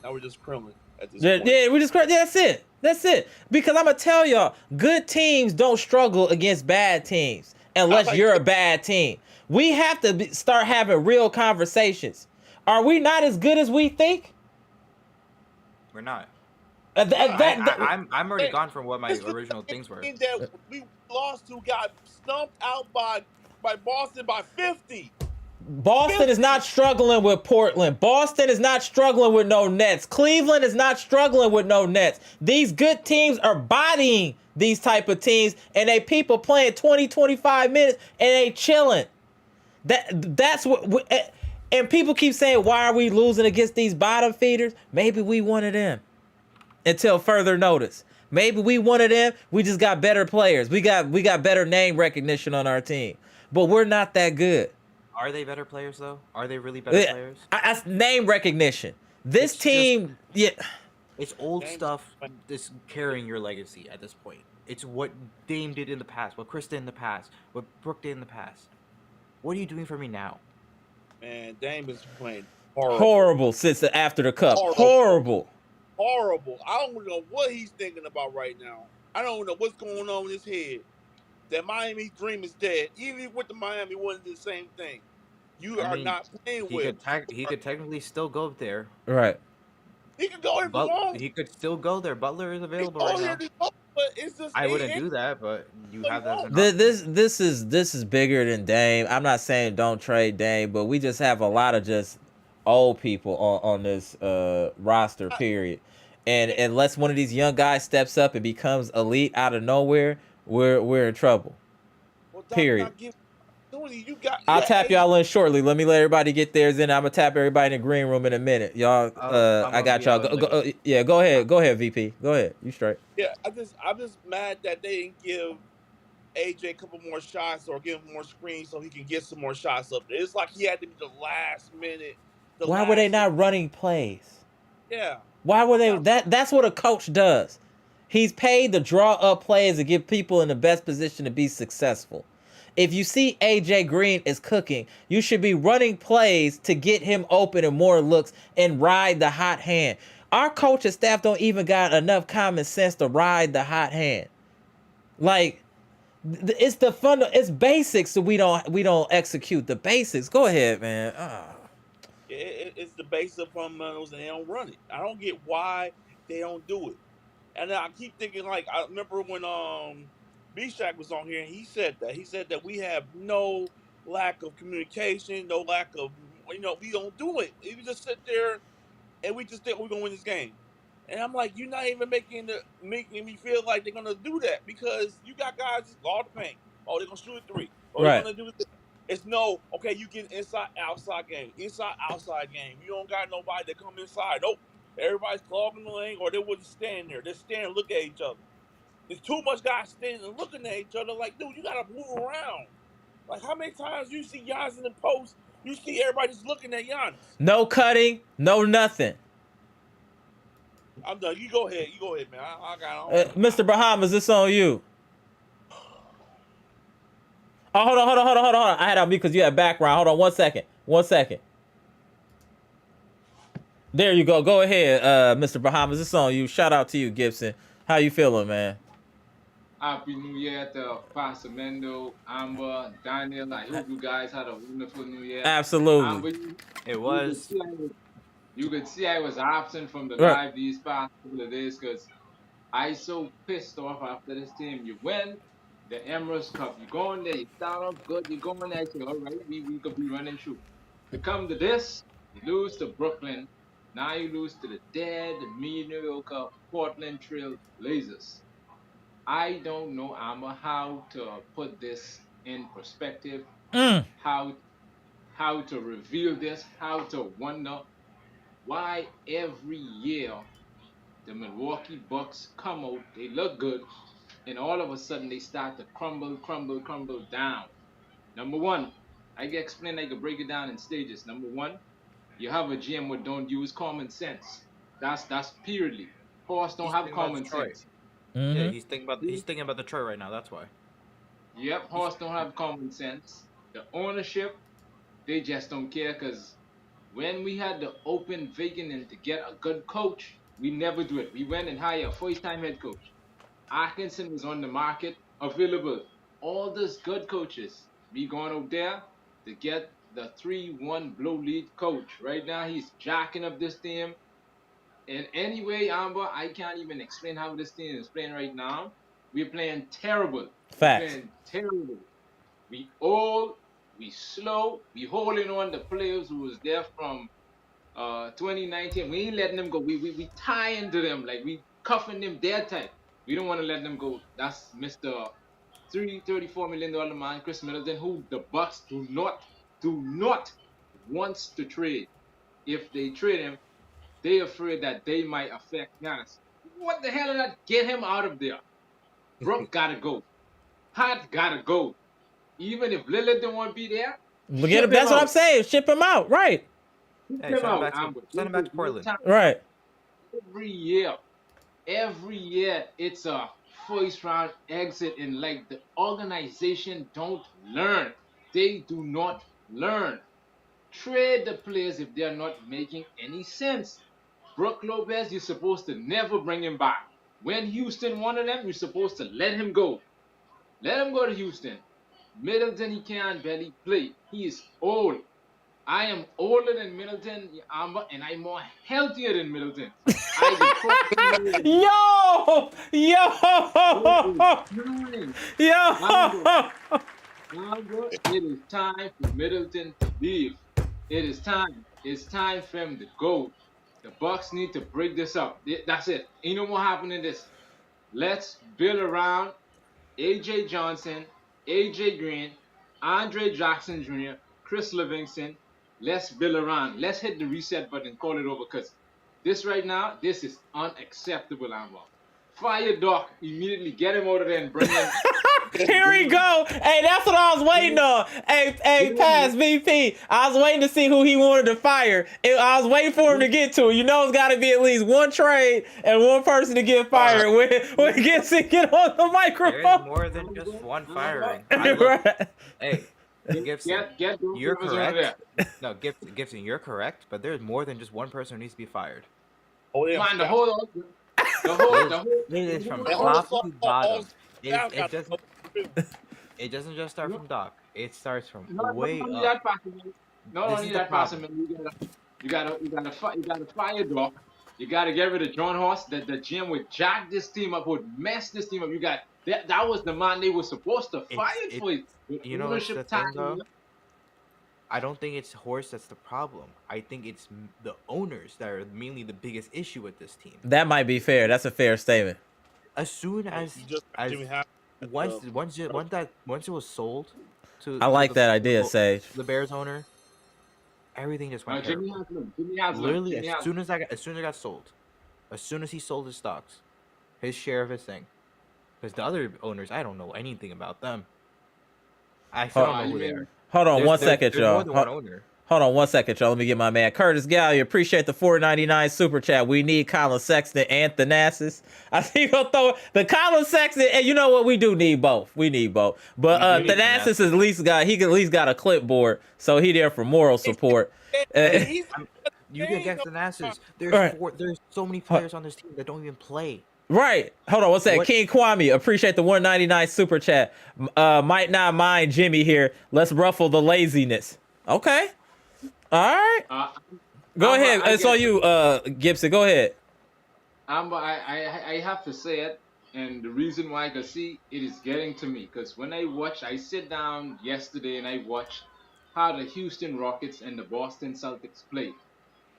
now we're just Kremlin at this Yeah, point. yeah, we just that's it. That's it. Because I'm gonna tell y'all, good teams don't struggle against bad teams unless you're a bad team. We have to start having real conversations. Are we not as good as we think? We're not. I'm already gone from what my This is original the things were. team that we lost to got stumped out by Boston by 50. Boston is not struggling with Portland. Boston is not struggling with no Nets. Cleveland is not struggling with no Nets. These good teams are bodying these type of teams, and they people playing 20, 25 minutes, and they chilling. That's what. And people keep saying, why are we losing against these bottom feeders? Maybe we one of them until further notice. Maybe we one of them. We just got better players. We got better name recognition on our team, but we're not that good. Are they better players though? Are they really better players? I name recognition. This It's team, It's old stuff that's carrying your legacy at this point. It's what Dame did in the past, what Chris did in the past, what Brooke did in the past. What are you doing for me now? Man, Dame is playing horrible since after the cup. Horrible. I don't know what he's thinking about right now. I don't know what's going on in his head. That Miami dream is dead. Even with the Miami, wasn't the same thing. You are not playing with. He could technically still go there. Right. He could go if he wants. He could still go there. Butler is available right now. But it's just, I wouldn't do that, but you have that. This is bigger than Dame. I'm not saying don't trade Dame, but we just have a lot of just old people on this roster. Period. And unless one of these young guys steps up and becomes elite out of nowhere, we're in trouble. Period. I'll tap y'all in shortly. Let me let everybody get theirs in. I'm gonna tap everybody in the green room in a minute. Y'all, I got y'all. Go ahead, VP. Go ahead. You straight. Yeah, I'm just mad that they didn't give AJ a couple more shots or give him more screens so he can get some more shots up there. It's like he had to be the last minute. Why were they not running plays? Yeah. Why were they? That's what a coach does. He's paid to draw up plays and get people in the best position to be successful. If you see AJ Green is cooking, you should be running plays to get him open and more looks and ride the hot hand. Our coach and staff don't even got enough common sense to ride the hot hand. Like, it's it's basics that we don't execute the basics. Go ahead, man. It's the base of fundamentals and they don't run it. I don't get why they don't do it. And I keep thinking, like, I remember when B-Shack was on here and he said that we have no lack of communication, no lack of, we don't do it. We just sit there and we just think we're going to win this game. And I'm like, you're not even making me feel like they're going to do that because you got guys just all the paint. Oh, they're going to shoot a three. Oh, they're going to do this. It's okay, you get inside, outside game. Inside, outside game. You don't got nobody that come inside. Nope. Everybody's clogging the lane or they wouldn't stand there. They stand and look at each other. There's too much guys standing and looking at each other like, dude, you got to move around. Like, how many times you see Giannis in the post, you see everybody just looking at Giannis? No cutting, no nothing. I'm done. You go ahead, man. I got Mr. Bahamas, this on you. Oh, hold on. I had on mute because you had background. Hold on 1 second. 1 second. There you go. Go ahead, Mr. Bahamas. This on you. Shout out to you, Gibson. How you feeling, man? Happy New Year to Pastor Mendo, Amber, Daniel. I hope you guys had a wonderful New Year. Absolutely. Amber, it was. You could see I was absent from the live these past couple of days because I so pissed off after this team. You win, the Emirates Cup. You go in there, you start off good, you go in there, you say, all right, we could be running through. You come to this, you lose to Brooklyn. Now you lose to the dead, mediocre Portland Trail Blazers. I don't know, Amber, how to put this in perspective, Mm. how to reveal this, how to wonder why every year the Milwaukee Bucks come out, they look good, and all of a sudden they start to crumble down. Number one, I can explain, I can break it down in stages. Number one, you have a GM who don't use common sense. That's purely. Horse don't He's have thinking about common Detroit. sense. Yeah, Mm-hmm. he's thinking about Detroit right now. That's why. Yep, horse don't have common sense. The ownership, they just don't care because when we had the open vacant to get a good coach, we never do it. We went and hired a first-time head coach. Atkinson was on the market, available. All these good coaches. We going out there to get the 3-1 blow lead coach. Right now, he's jacking up this team. And anyway, Amber, I can't even explain how this team is playing right now. We're playing terrible. Facts. We're playing terrible. We old, we slow, we holding on the players who was there from 2019. We ain't letting them go. We tying to them, like we cuffing them dead tight. We don't want to let them go. That's Mr. $34 million man, Khris Middleton, who the Bucks do not wants to trade. If they trade him, they afraid that they might affect Giannis. What the hell is that? Get him out of there. Brook gotta go. Pat gotta go. Even if Lillard don't want to be there, Get him. That's what I'm saying. Ship him out. Right. Hey, him send him out, back Amber. to, send him back to Portland. Right. Every year, it's a first round exit, and like the organization don't learn. They do not learn. Trade the players if they are not making any sense. Brook Lopez, you're supposed to never bring him back. When Houston wanted him, you're supposed to let him go. Let him go to Houston. Middleton, he can't barely play. He is old. I am older than Middleton, Amber, and I'm more healthier than Middleton. Yo! Amber, it is time for Middleton to leave. It is time. It's time for him to go. The Bucks need to break this up. That's it. Ain't no more happening this. Let's build around AJ Johnson, AJ Green, Andre Jackson Jr., Chris Livingston. Let's build around. Let's hit the reset button and call it over because this right now, this is unacceptable, Amber. Fire Doc immediately. Get him out of there and bring him. Here we go. Hey, that's what I was waiting on. Hey, pass VP. I was waiting to see who he wanted to fire. I was waiting for him to get to it. You know, it's got to be at least one trade and one person to get fired when he gets to get on the microphone. There's more than just one firing. Right. Hey, Gibson, you're those over correct. No, Gibson, you're correct. But there's more than just one person who needs to be fired. Oh, yeah. Man, the whole It is from That top whole- to bottom. Yeah, It doesn't just start from Doc. It starts from Not way only up. that possible. Not This only is the that possible. You gotta fire Doc. You gotta get rid of John Horst. That the GM would jack this team up, would mess this team up. You got that was the man they were supposed to fire for. You know what's the thing though? I don't think it's Horst that's the problem. I think it's the owners that are mainly the biggest issue with this team. That might be fair. That's a fair statement. As soon as Jimmy Happy. once it was sold to I like the, that idea, Sage. the Bears owner, everything just went Jimmy terrible. Haslam. Literally, as soon as it got sold, as soon as he sold his stocks, his share of his thing, because the other owners, I don't know anything about them. I still don't know who they are. Hold on one There's second, more y'all. than one owner. Hold on one second, y'all. Let me get my man Curtis Gallier. Appreciate the $4.99 super chat. We need Colin Sexton and Thanasis. I think he'll throw the Colin Sexton, and you know what? We do need both. We need both. But We do need Thanasis at least got a clipboard, so he there for moral support. He's You can get the Nasses. There's Right. there's so many players on this team that don't even play. Right. Hold on. What's that? What- King Kwame. Appreciate the $1.99 super chat. Might not mind Jimmy here. Let's ruffle the laziness. Okay. All right. Go ahead. It's on you, Gibson. Go ahead. I have to say it. And the reason why I can see it is getting to me because when I sit down yesterday and I watch how the Houston Rockets and the Boston Celtics play.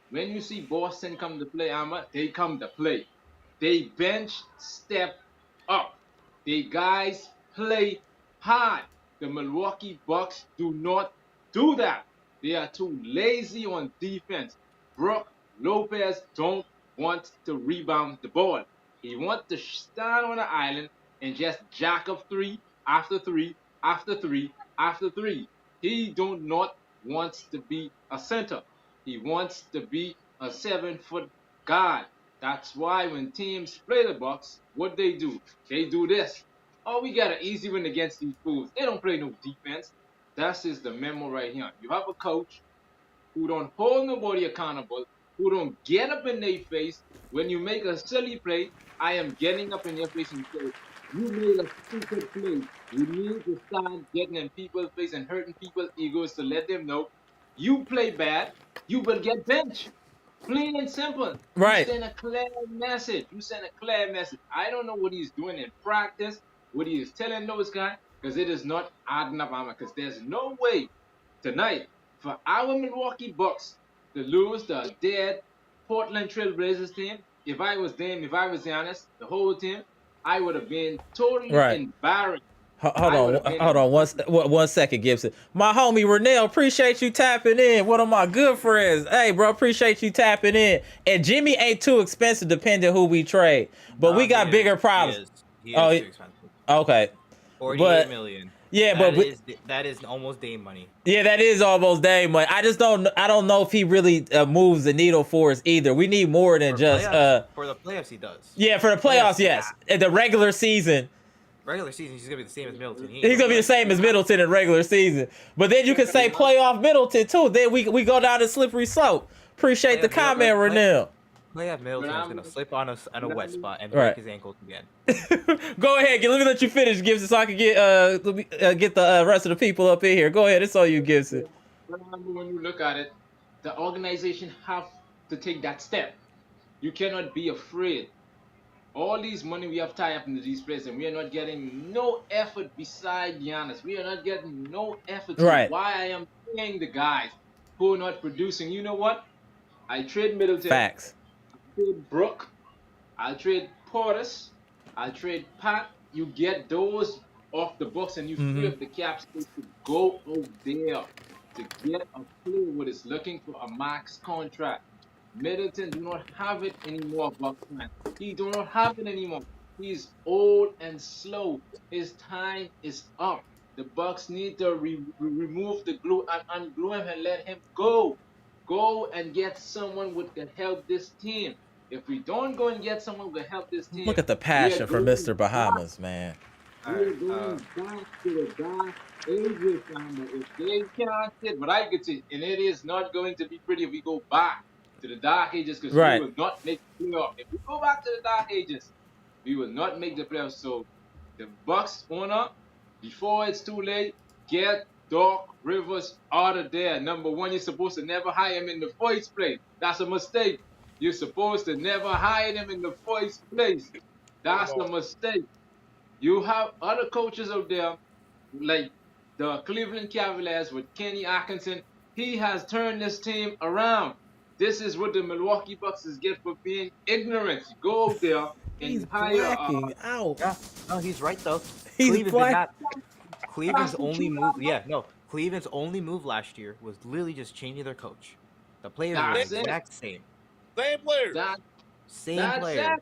When you see Boston come to play, they come to play. They bench step up. They guys play hard. The Milwaukee Bucks do not do that. They are too lazy on defense. Brook Lopez don't want to rebound the ball. He wants to stand on the island and just jack up three after three after three after three. He do not wants to be a center. He wants to be a 7-foot guard. That's why when teams play the Bucks, what they do? They do this. Oh, we got an easy win against these fools. They don't play no defense. That's is the memo right here. You have a coach who don't hold nobody accountable, who don't get up in their face. When you make a silly play, I am getting up in your face and say, you made a stupid play. You need to start getting in people's face and hurting people's egos to let them know you play bad, you will get benched. Plain and simple. Right. You send a clear message. You send a clear message. I don't know what he's doing in practice, what he is telling those guys, because it is not adding up, because there's no way tonight for our Milwaukee Bucks to lose the dead Portland Trail Blazers team. If I was them, if I was Giannis, the whole team, I would have been totally embarrassed. Hold on. One second, Gibson. My homie Renell, appreciate you tapping in. One of my good friends. Hey, bro, appreciate you tapping in. And Jimmy ain't too expensive depending who we trade, but we got bigger problems. He is too expensive. Okay. 48 million. Yeah, that is almost Dame money. Yeah, that is almost Dame money. I don't know if he really moves the needle for us either. We need more than just for the playoffs he does. Yeah, for the playoffs, yes. In the regular season, he's gonna be the same as Middleton. He's gonna be the same as Middleton in regular season. But then you can say playoff Middleton too. Then we go down the slippery slope. Appreciate the comment, Renell. Playoff Middleton's gonna slip on a wet spot and break his ankles again. Go ahead, let me let you finish, Gibson, so I can get the rest of the people up in here. Go ahead, it's all you, Gibson. When you look at it, the organization have to take that step. You cannot be afraid. All these money we have tied up into these players, and we are not getting no effort beside Giannis. We are not getting no effort. Right. Why I am paying the guys who are not producing. You know what? I trade Middleton. Facts. I trade Brook. I trade Portis. I trade Pat. You get those off the books, and you free up the cap space to go out there to get a player what is looking for a max contract. Middleton do not have it anymore, Buckman. He do not have it anymore. He's old and slow. His time is up. The Bucks need to remove the glue and unglue him and let him go. Go and get someone who can help this team. If we don't go and get someone who can help this team, look at the passion for Mr. Bahamas, man. We're going back to the dark ages, man. If they can't sit, but I could see, and it is not going to be pretty if we go back to the dark ages, because we will not make the playoffs. If we go back to the dark ages, we will not make the playoffs. So the Bucks owner, before it's too late, get Doc Rivers out of there. Number one, you're supposed to never hire him in the first place. That's a mistake. You're supposed to never hire him in the first place. That's a mistake. You have other coaches out there, like the Cleveland Cavaliers with Kenny Atkinson. He has turned this team around. This is what the Milwaukee Bucks is get for being ignorant. Go out there and hire. Blacking out. Yeah, no, he's right though. He's Cleveland's only move. Yeah, no. Cleveland's only move last year was literally just changing their coach. The players were the exact same. Same players. Same players.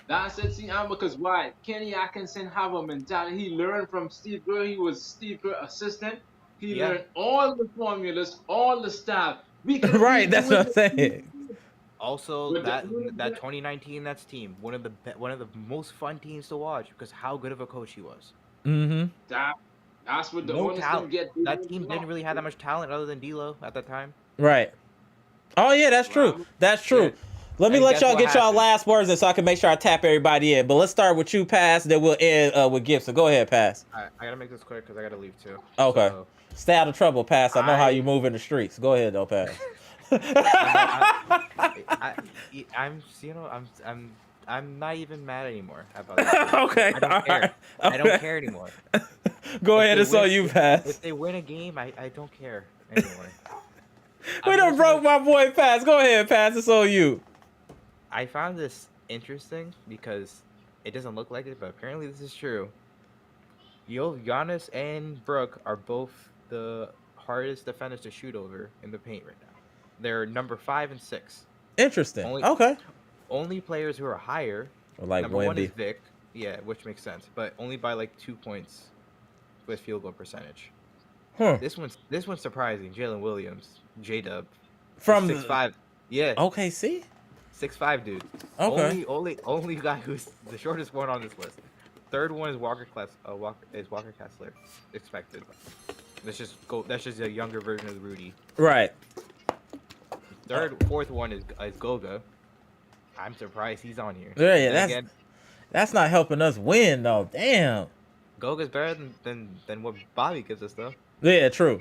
That's it. See, because why? Kenny Atkinson have a mentality. He learned from Steve Kerr. He was Steve Kerr assistant. He learned all the formulas, all the stuff. Right, that's what I'm saying. Also, that 2019 Nets team, one of the most fun teams to watch because how good of a coach he was. Mm-hmm. That's what the owners didn't get. That team didn't really have that much talent other than D'Lo at that time. Right. Oh yeah, that's true. That's true. Yeah. Let me let y'all get y'all last words in so I can make sure I tap everybody in. But let's start with you, Pass. Then we'll end with Gibson. Go ahead, Pass. All right, I gotta make this quick because I gotta leave too. Okay. So, stay out of trouble, Pass. I know how you move in the streets. Go ahead, though, Pass. I'm not even mad anymore about this. Okay, I don't all care. right, I don't okay. care anymore. Go If ahead, they it's on win- you, if- Pass. If they win a game, I don't care anymore. We I'm done just broke gonna- my boy Pass. Go ahead, Pass, it's on you. I found this interesting because it doesn't look like it, but apparently this is true. Giannis and Brooke are both the hardest defenders to shoot over in the paint right now. They're number 5 and 6. Interesting. Only- Okay. Only players who are higher. Like Number 1 is Wemby. Vic. Yeah, which makes sense, but only by like 2 points with field goal percentage. Huh. This one's surprising. Jalen Williams, J-Dub, From 6'5". Yeah, Okay, see? 6'5", dude. Okay. Only guy who's the shortest one on this list. Third one is Walker Kessler, expected. Let's just a younger version of Rudy. Right. Fourth one is Goga. I'm surprised he's on here. Yeah, Then again, that's not helping us win though. Damn. Goga's better than what Bobby gives us though. Yeah, true.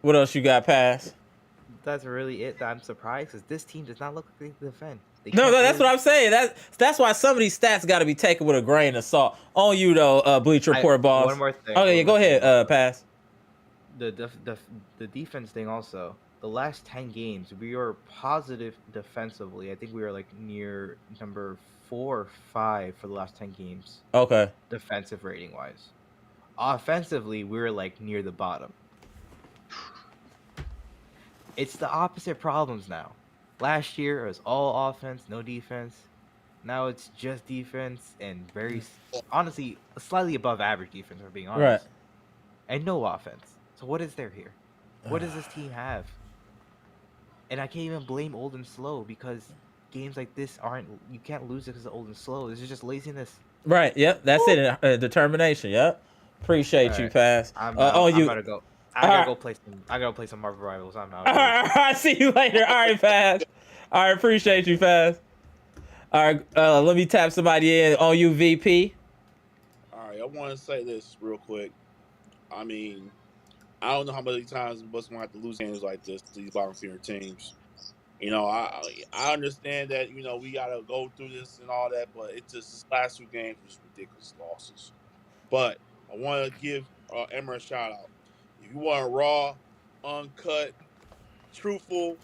What else you got, Pass? That's really it. That I'm surprised because this team does not look like they defend. No, that's what I'm saying. That's why some of these stats got to be taken with a grain of salt. On you though, Bleacher Report boss. One more thing. Okay, yeah, go ahead, Pass. The defense thing also. The last 10 games, we are positive defensively. I think we are like near number 4 or 5 for the last 10 games, Okay. defensive rating wise. Offensively, we were like near the bottom. It's the opposite problems now. Last year it was all offense, no defense. Now it's just defense and honestly, slightly above average defense, for being honest. Right. And no offense. So what is there here? What does this team have? And I can't even blame old and slow because games like this you can't lose it because of old and slow. This is just laziness. Right. Yep. That's it. Determination. Yep. Appreciate you, Alright. Pass. I'm you. gotta go. I gotta go play some Marvel Rivals. I'm out. All right. See you later. All right, Pass. All right. Appreciate you, Pass. All right. Let me tap somebody in on you, VP. All right, I want to say this real quick. I mean, I don't know how many times Bucks gonna have to lose games like this to these bottom feeder teams. You know, I understand that, you know, we gotta go through this and all that, but it's just this last 2 games was ridiculous losses. But I want to give Amara a shout out. If you want a raw, uncut, truthful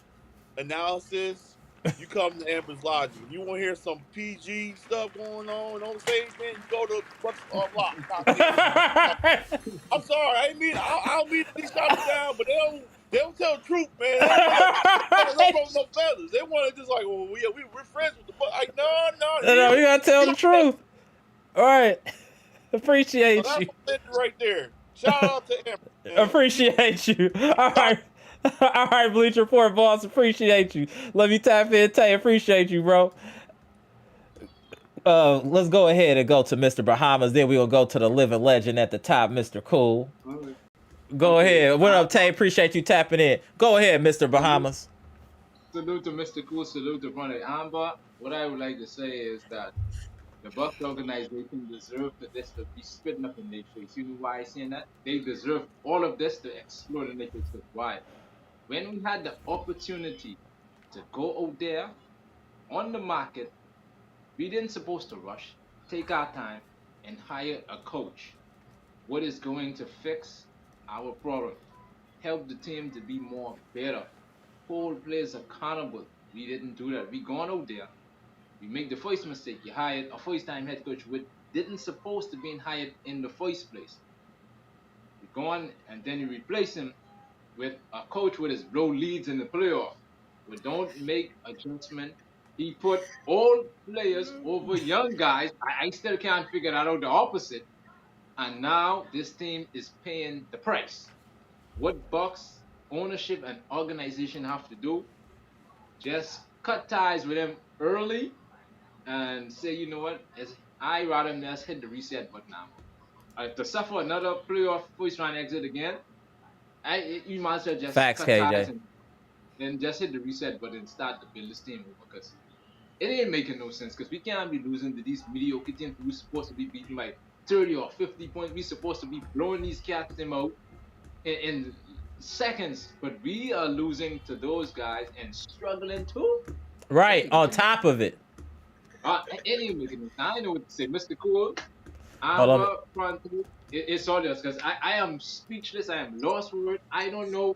analysis, you come to AmarasLogic. If you want to hear some PG stuff going on the stage, man, you go to Bucks Lock. I'm sorry, I don't mean to be shouting down, but they don't tell the truth, man. They don't know no feathers. They want to just like, well, we're friends with the Bucks. Like, no, No, you gotta tell the truth. All right. Appreciate so you. that's right there. Shout out to Amara. Appreciate you. All right. All right, Bleacher Report boss. Appreciate you. Let me tap in, Tay. Appreciate you, bro. Let's go ahead and go to Mr. Bahamas. Then we'll go to the living legend at the top, Mr. Cool. Go ahead. What up, Tay? Appreciate you tapping in. Go ahead, Mr. Bahamas. Salute to Mr. Cool. Salute to Brother Amber. What I would like to say is that the Bucks organization deserve for this to be spitting up in their face. You know why I'm saying that? They deserve all of this to explode in their face. Why? When we had the opportunity to go out there on the market, we didn't supposed to rush, take our time, and hire a coach. What is going to fix our problem? Help the team to be more better. Hold players accountable. We didn't do that. We gone out there. We make the first mistake. You hired a first-time head coach which didn't supposed to be hired in the first place. You go on and then you replace him with a coach with his blow leads in the playoff. We don't make adjustment. He put old players over young guys. I still can't figure that out the opposite. And now this team is paying the price. What Bucks ownership and organization have to do? Just cut ties with him early and say, you know what? I rather just hit the reset button now. To suffer another playoff first round exit again, you might as well just Facts, cut KJ. ties and then just hit the reset button and start to build this team over because it ain't making no sense because we can't be losing to these mediocre teams we're supposed to be beating like 30 or 50 points. We're supposed to be blowing these cats them out in seconds, but we are losing to those guys and struggling too. Right, on top of it. Anyway, I know what to say, Mr. Cool. Hold I'm on. front. It's all this because I am speechless. I am lost for words. I don't know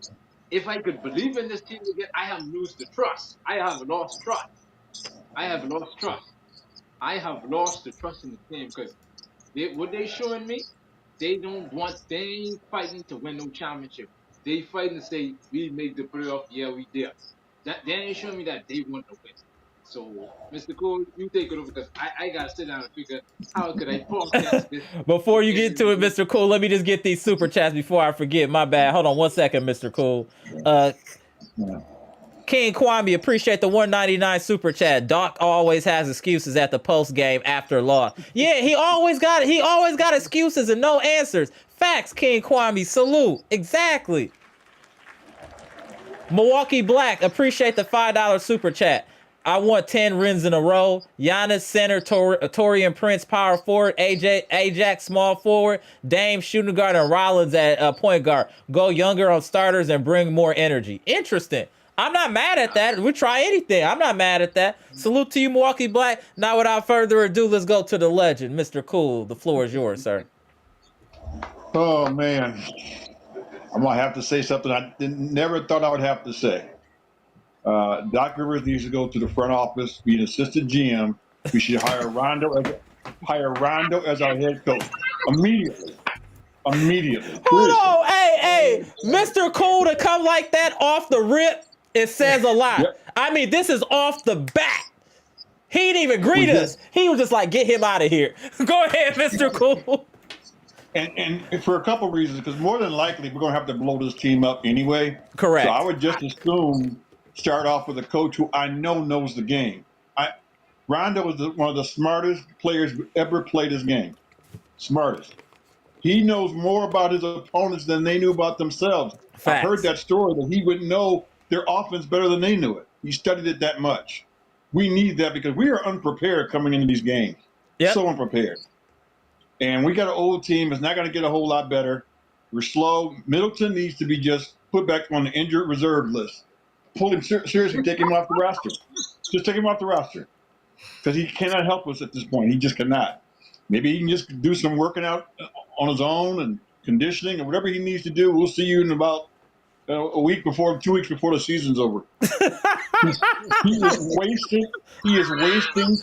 if I could believe in this team again. I have lost the trust. I have lost trust. I have lost trust. I have lost the trust in the team because what they showing me, they ain't fighting to win no championship. They fighting to say we made the playoff, yeah we did. That they ain't showing me that they want to win. So Mr. Cole, you take it over because I gotta sit down and figure how could I forecast this. Before you get to it, Mr. Cool, let me just get these super chats before I forget. My bad. Hold on 1 second, Mr. Cool. King Kwame, appreciate the 199 super chat. Doc always has excuses at the post game after loss. Yeah, he always got excuses and no answers. Facts, King Kwame. Salute. Exactly. Milwaukee Black, appreciate the $5 super chat. I want 10 rings in a row. Giannis center, Torian Prince power forward, Ajax small forward, Dame shooting guard, and Rollins at point guard. Go younger on starters and bring more energy. Interesting. I'm not mad at that. We try anything. I'm not mad at that. Salute to you, Milwaukee Black. Now, without further ado, let's go to the legend, Mr. Cool. The floor is yours, sir. Oh, man. I'm going to have to say something I never thought I would have to say. Doc Rivers needs to go to the front office, be an assistant GM. We should hire Rondo as our head coach immediately. Hold on, hey, Mr. Cool to come like that off the rip, it says a lot. Yep. I mean, this is off the bat. He didn't even greet us. He was just like, get him out of here. Go ahead, Mr. Cool. And for a couple of reasons, because more than likely we're going to have to blow this team up anyway. Correct. So I would just assume start off with a coach who I know knows the game. Rondo is one of the smartest players who ever played this game. Smartest. He knows more about his opponents than they knew about themselves. Facts. I heard that story that he would know their offense better than they knew it. He studied it that much. We need that because we are unprepared coming into these games. Yep. So unprepared. And we got an old team. It's not going to get a whole lot better. We're slow. Middleton needs to be just put back on the injured reserve list. Pull him seriously, take him off the roster. Just take him off the roster. Because he cannot help us at this point. He just cannot. Maybe he can just do some working out on his own and conditioning or whatever he needs to do. We'll see you in about 2 weeks before the season's over. he is wasting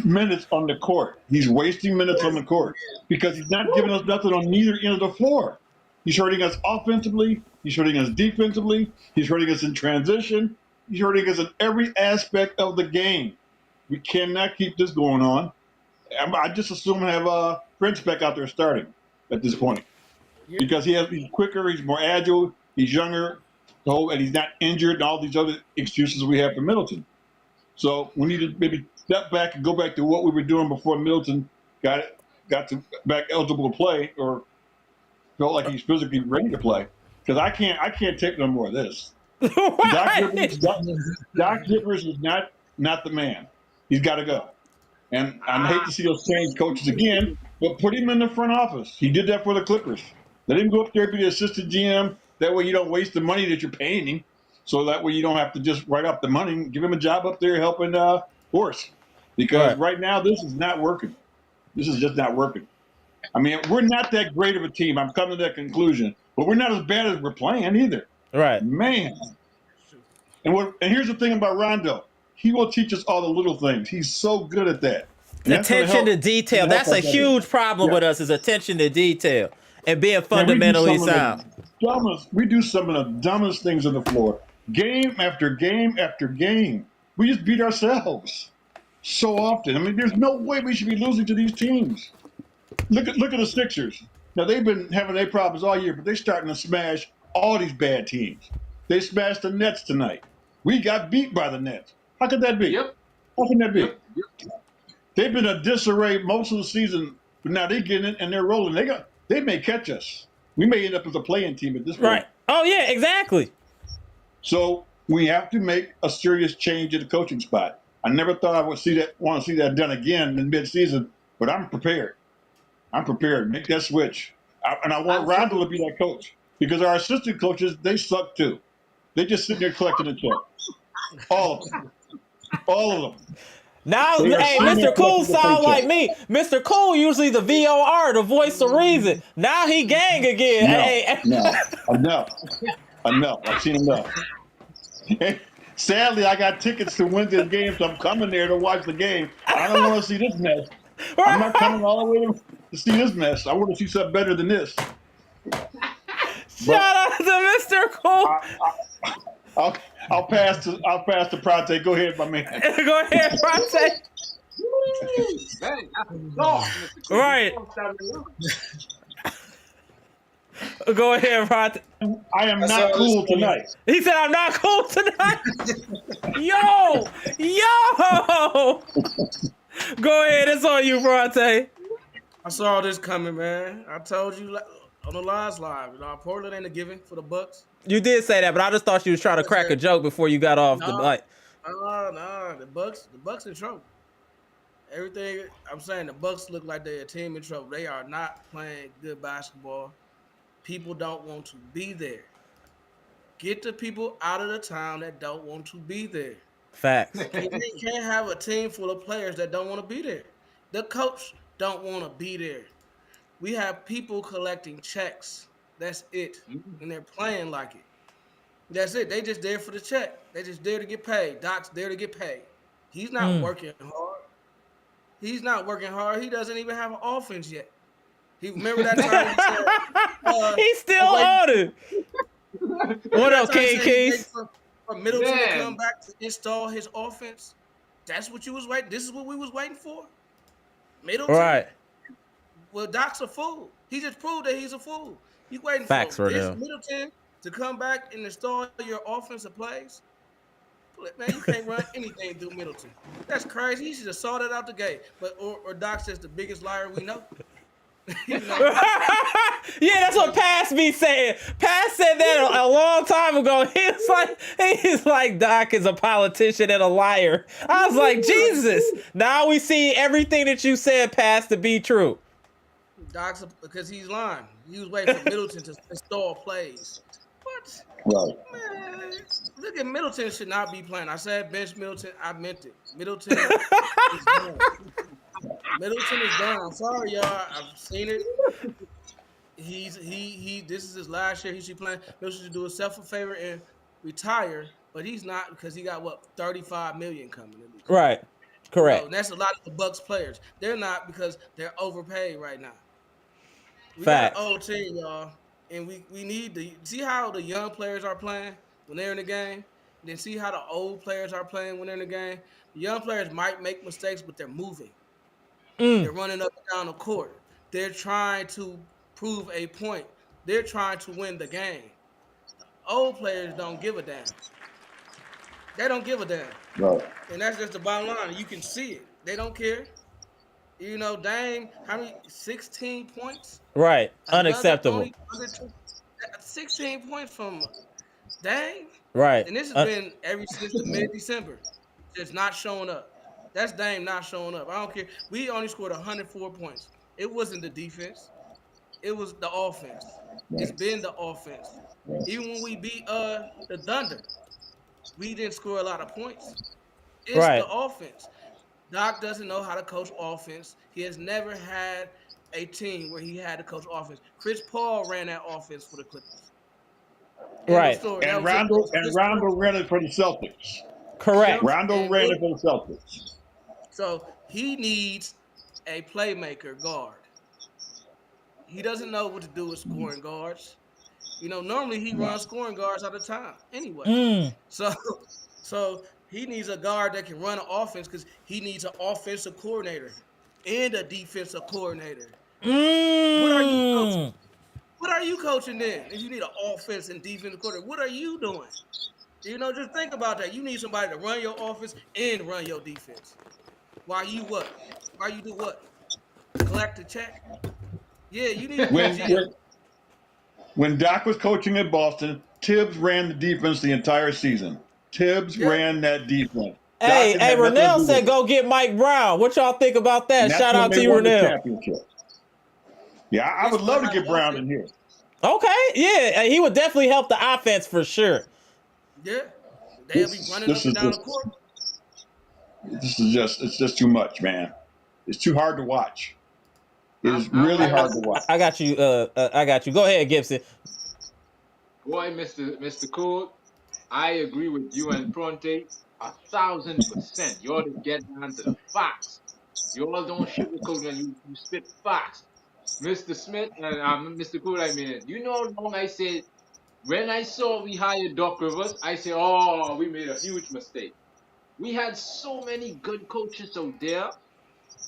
minutes on the court. He's wasting minutes on the court because he's not giving us nothing on neither end of the floor. He's hurting us offensively. He's hurting us defensively. He's hurting us in transition. He's hurting us in every aspect of the game. We cannot keep this going on. I just assume have Prince back out there starting at this point because he's quicker, he's more agile, he's younger, and he's not injured and all these other excuses we have for Middleton. So we need to maybe step back and go back to what we were doing before Middleton got back eligible to play or felt like he's physically ready to play. Because I can't take no more of this. Right. Doc Rivers is not the man. He's got to go. And I hate to see us change coaches again, but put him in the front office. He did that for the Clippers. Let him go up there and be the assistant GM. That way you don't waste the money that you're paying him. So that way you don't have to just write off the money. Give him a job up there helping Horse. Because right now this is not working. This is just not working. I mean, we're not that great of a team. I'm coming to that conclusion. But we're not as bad as we're playing either. Right. Man. And here's the thing about Rondo. He will teach us all the little things. He's so good at that. Attention to detail. That's a huge problem with us is attention to detail and being fundamentally sound. We do some of the dumbest things on the floor. Game after game after game. We just beat ourselves so often. I mean, there's no way we should be losing to these teams. Look at the Sixers. Now, they've been having their problems all year, but they're starting to smash all these bad teams. They smashed the Nets tonight. We got beat by the Nets. How could that be? Yep. How can that be? Yep. They've been a disarray most of the season, but now they're getting it and they're rolling. They may catch us. We may end up as a playing team at this point. Right. Oh, yeah, exactly. So we have to make a serious change at the coaching spot. I never thought I would want to see that done again in mid-season, but I'm prepared. I'm prepared. Make that switch. And I want Rondo to be that coach because our assistant coaches, they suck too. They just sitting there collecting the check. All of them. All of them. Now, They are hey, swimming Mr. Cool collecting the sound like paycheck. me. Mr. Cool usually the VOR, the voice of reason. Now he gang again. No, Hey, enough. I've seen enough. Sadly, I got tickets to Wednesday's game, so I'm coming there to watch the game. I don't want to see this mess. I'm not coming all the way to see this mess. I want to see something better than this. shout out to Mr. Cool. I'll pass to Prate. Go ahead, my man. Go ahead, Prate. Man, that's a dog, Mr. Cool. Right. Go ahead, Prate. I am not cool tonight. He said, I'm not cool tonight. Yo. Go ahead. It's on you, Prate. I saw this coming, man. I told you on the last live. Portland ain't a given for the Bucks. You did say that, but I just thought you was trying to crack a joke before you got off the mic. No, the Bucks in trouble. Everything I'm saying, the Bucks look like they're a team in trouble. They are not playing good basketball. People don't want to be there. Get the people out of the town that don't want to be there. Facts. You can't have a team full of players that don't want to be there. The coach don't want to be there. We have people collecting checks. That's it. And they're playing like it. That's it. They just there for the check. They just there to get paid. Doc's there to get paid. He's not working hard. He's not working hard. He doesn't even have an offense yet. He remember that time he said, he's still on it. What up, King Keys? For Middleton to come back to install his offense. That's what you was waiting. This is what we was waiting for. Middleton. Right. Well, Doc's a fool. He just proved that he's a fool. You waiting Facts for this Middleton to come back and install your offensive plays? Man, you can't run anything through Middleton. That's crazy. He should have saw that out the gate. But or Doc says the biggest liar we know. Yeah, that's what Pass be saying. Pass said that a long time ago. He's like Doc is a politician and a liar. I was like, Jesus. Now we see everything that you said, Pass, to be true. Doc's because he's lying. He was waiting for Middleton to install plays. What? Right. Man, look at Middleton should not be playing. I said bench Middleton. I meant it. Middleton is done. Middleton is done. I'm sorry, y'all. I've seen it. He. This is his last year. He should be playing. Middleton should do himself a favor and retire. But he's not because he got what $35 million coming. At least. Right. Correct. So, and that's a lot of the Bucks players. They're not because they're overpaid right now. We got an old team, y'all. And we need to see how the young players are playing when they're in the game. Then see how the old players are playing when they're in the game. The young players might make mistakes, but they're moving. They're running up and down the court. They're trying to prove a point. They're trying to win the game. Old players don't give a damn. They don't give a damn. Right. And that's just the bottom line. You can see it. They don't care. You know, Dame, how many? 16 points? Right. Unacceptable. 16 points from Dame? Right. And this has been ever since the mid-December. Just not showing up. That's Dame not showing up. I don't care. We only scored 104 points. It wasn't the defense. It was the offense. Right. It's been the offense. Right. Even when we beat the Thunder, we didn't score a lot of points. It's the offense. Doc doesn't know how to coach offense. He has never had a team where he had to coach offense. Chris Paul ran that offense for the Clippers. Right. And Rondo ran it for the Celtics. Correct. Rondo ran it for the Celtics. So he needs a playmaker guard. He doesn't know what to do with scoring guards. You know, normally he runs scoring guards all the time anyway. So he needs a guard that can run an offense because he needs an offensive coordinator and a defensive coordinator. What are you coaching then? If you need an offense and defensive coordinator, what are you doing? You know, just think about that. You need somebody to run your offense and run your defense. Why you what? Why you do what? Collect the check? Yeah, you need to when Doc was coaching in Boston, Tibbs ran the defense the entire season. Tibbs ran that defense. Hey, Renell said go get Mike Brown. What y'all think about that? Shout out to you, Renell. Yeah, I would love to get Brown in here. Okay, yeah, he would definitely help the offense for sure. Yeah, they'll be running up and down the court. it's just too much, man. It's too hard to watch. It's I'm really like, hard to watch. I got you. I got you. Go ahead, Gibson. boy, Mr. Cole, I agree with you and Pronte 1,000%. You ought to get down to the facts. You all don't sugarcoat when you spit facts. Mr. Smith and Mr. Cole, I mean, you know how long I said when I saw we hired Doc Rivers, I said, oh, we made a huge mistake. We had so many good coaches out there.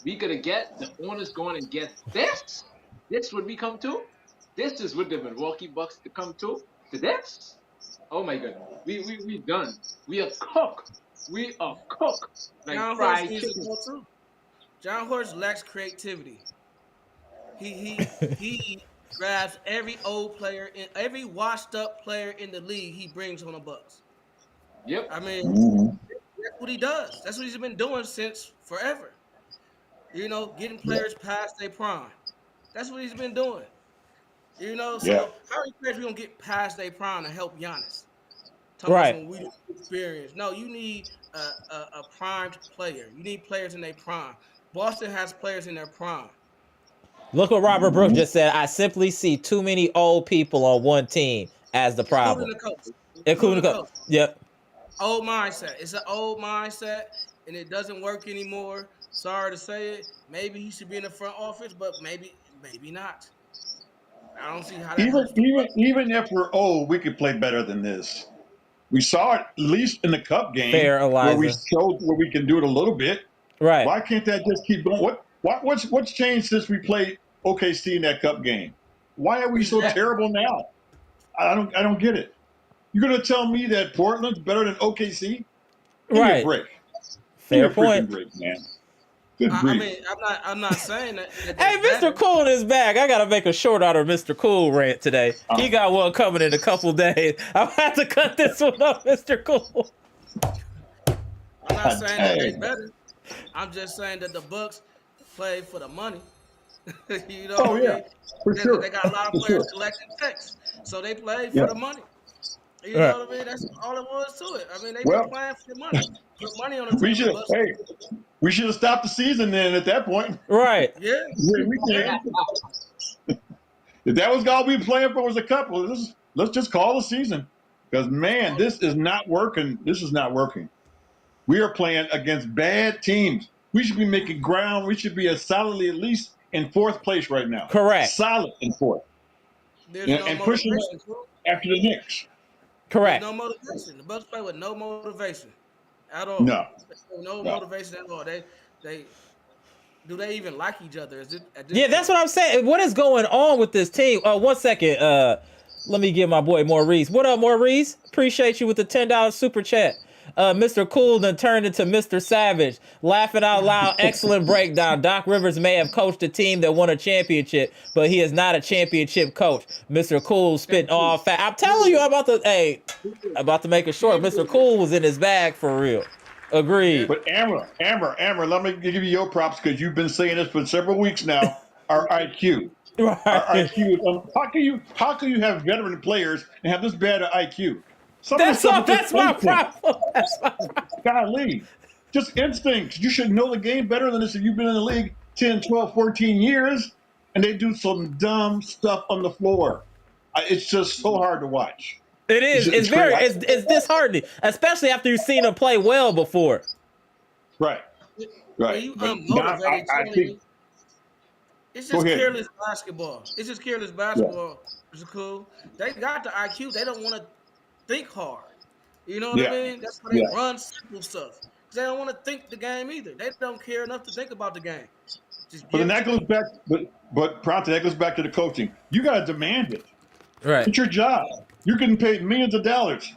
We could have get the owners going and get this. This would we come to. This is what the Milwaukee Bucks to come to. To this. Oh my goodness. We done. We are cooked. We are cooked. Like John Horst fried needs to chicken. go too. John Horst lacks creativity. He grabs every old player and every washed up player in the league he brings on the Bucks. Yep. I mean, that's what he does. That's what he's been doing since forever. You know, getting players past their prime. That's what he's been doing. You know, so how many players we gonna get past their prime to help Giannis? Right. When we experience. No, you need a primed player. You need players in their prime. Boston has players in their prime. Look what Robert Brooks just said. I simply see too many old people on one team as the problem. Including the coach. Yep. Old mindset. It's an old mindset, and it doesn't work anymore. Sorry to say it. Maybe he should be in the front office, but maybe not. I don't see how that even if we're old, we could play better than this. We saw it at least in the Cup game, where we showed where we can do it a little bit. Right. Why can't that just keep going? What's changed since we played OKC in that Cup game? Why are we so terrible now? I don't get it. You're gonna tell me that Portland's better than OKC? Give me a break. Fair point. Break, man. I mean, I'm not saying that. Hey, Mr. Cool is back. I gotta make a short out of Mr. Cool rant today. He got one coming in a couple days. I'm gonna have to cut this one up, Mr. Cool. I'm not saying that they're better. I'm just saying that the Bucks play for the money. You know what I mean? For sure. They got a lot of players collecting checks, so they play for the money. You know what I mean? That's all it was to it. I mean, they been playing for the money. Put money on the table. We should have stopped the season then at that point. Right. Yeah. We did. If that was all we were playing for was a couple, let's just call the season. Because, man, this is not working. This is not working. We are playing against bad teams. We should be making ground. We should be solidly at least in fourth place right now. Correct. Solid in fourth. And pushing after the Knicks. Correct. There's no motivation. The Bucks play with no motivation at all. No. Motivation at all. They do they even like each other? That's what I'm saying. What is going on with this team? 1 second. Let me give my boy Maurice. What up, Maurice? Appreciate you with the $10 super chat. Mr. Cool then turned into Mr. Savage. Laughing out loud. Excellent breakdown. Doc Rivers may have coached a team that won a championship, but he is not a championship coach. Mr. Cool spitting all fat. I'm telling you, I'm about to make it short. Mr. Cool was in his bag for real. Agreed. But Amber, let me give you your props because you've been saying this for several weeks now. Our IQ. Right. Our IQ. How can you have veteran players and have this bad IQ? That's my problem. Golly. Just instincts. You should know the game better than this if you've been in the league 10, 12, 14 years, and they do some dumb stuff on the floor. It's just so hard to watch. It is. It's disheartening, especially after you've seen them play well before. Right. I think it's just careless basketball. It's just careless basketball. It's cool. They got the IQ. They don't want to think hard. You know what I mean? That's why they run simple stuff. They don't want to think the game either. They don't care enough to think about the game. But then that goes back. But Pronto, that goes back to the coaching. You got to demand it. Right. It's your job. You're getting paid millions of dollars.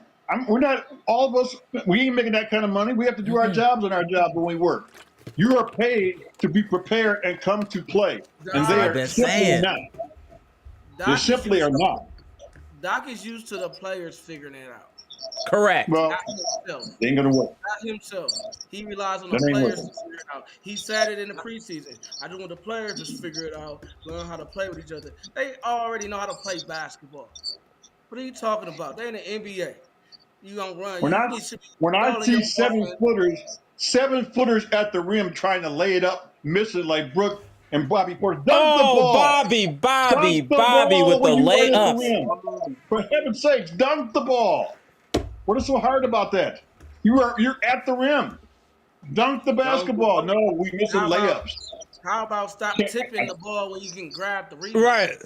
We're not. All of us. We ain't making that kind of money. We have to do our jobs and our jobs when we work. You are paid to be prepared and come to play. And they are simply not. They simply are not. Doc is used to the players figuring it out. Correct. Well, they ain't gonna work. Not himself. He relies on the players to figure it out. He said it in the preseason. I just want the players to figure it out, learn how to play with each other. They already know how to play basketball. What are you talking about? They in the NBA. You gonna run. When I see 7-footers 7-footers at the rim trying to lay it up, missing like Brook and Bobby Portis. Dunk the Oh, ball. Bobby Dunk the with ball the when you're right at the layups. rim. For heaven's sakes, dunk the ball. What is so hard about that? You're at the rim. Dunk the basketball. No, we missing layups. How about stop tipping the ball when you can grab the rebound? Right.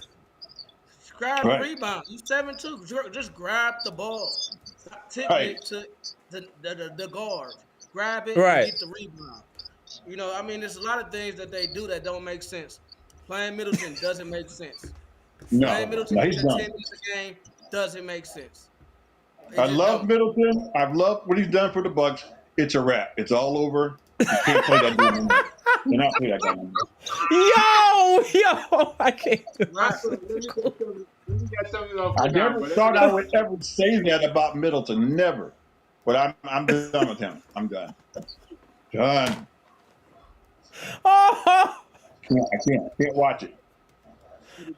Grab the rebound. You 7'2". Just grab the ball. Stop tipping it to the guard. Grab it and get the rebound. You know, I mean, there's a lot of things that they do that don't make sense. Playing Middleton doesn't make sense. Playing Middleton in the 10 minutes a game doesn't make sense. I love Middleton. I've loved what he's done for the Bucks. It's a wrap. It's all over. You can't play that game anymore. You're not play that game anymore. Yo, I can't do I never thought I would ever say that about Middleton. Never. But I'm done with him. I'm done. Done. Oh. I can't watch it.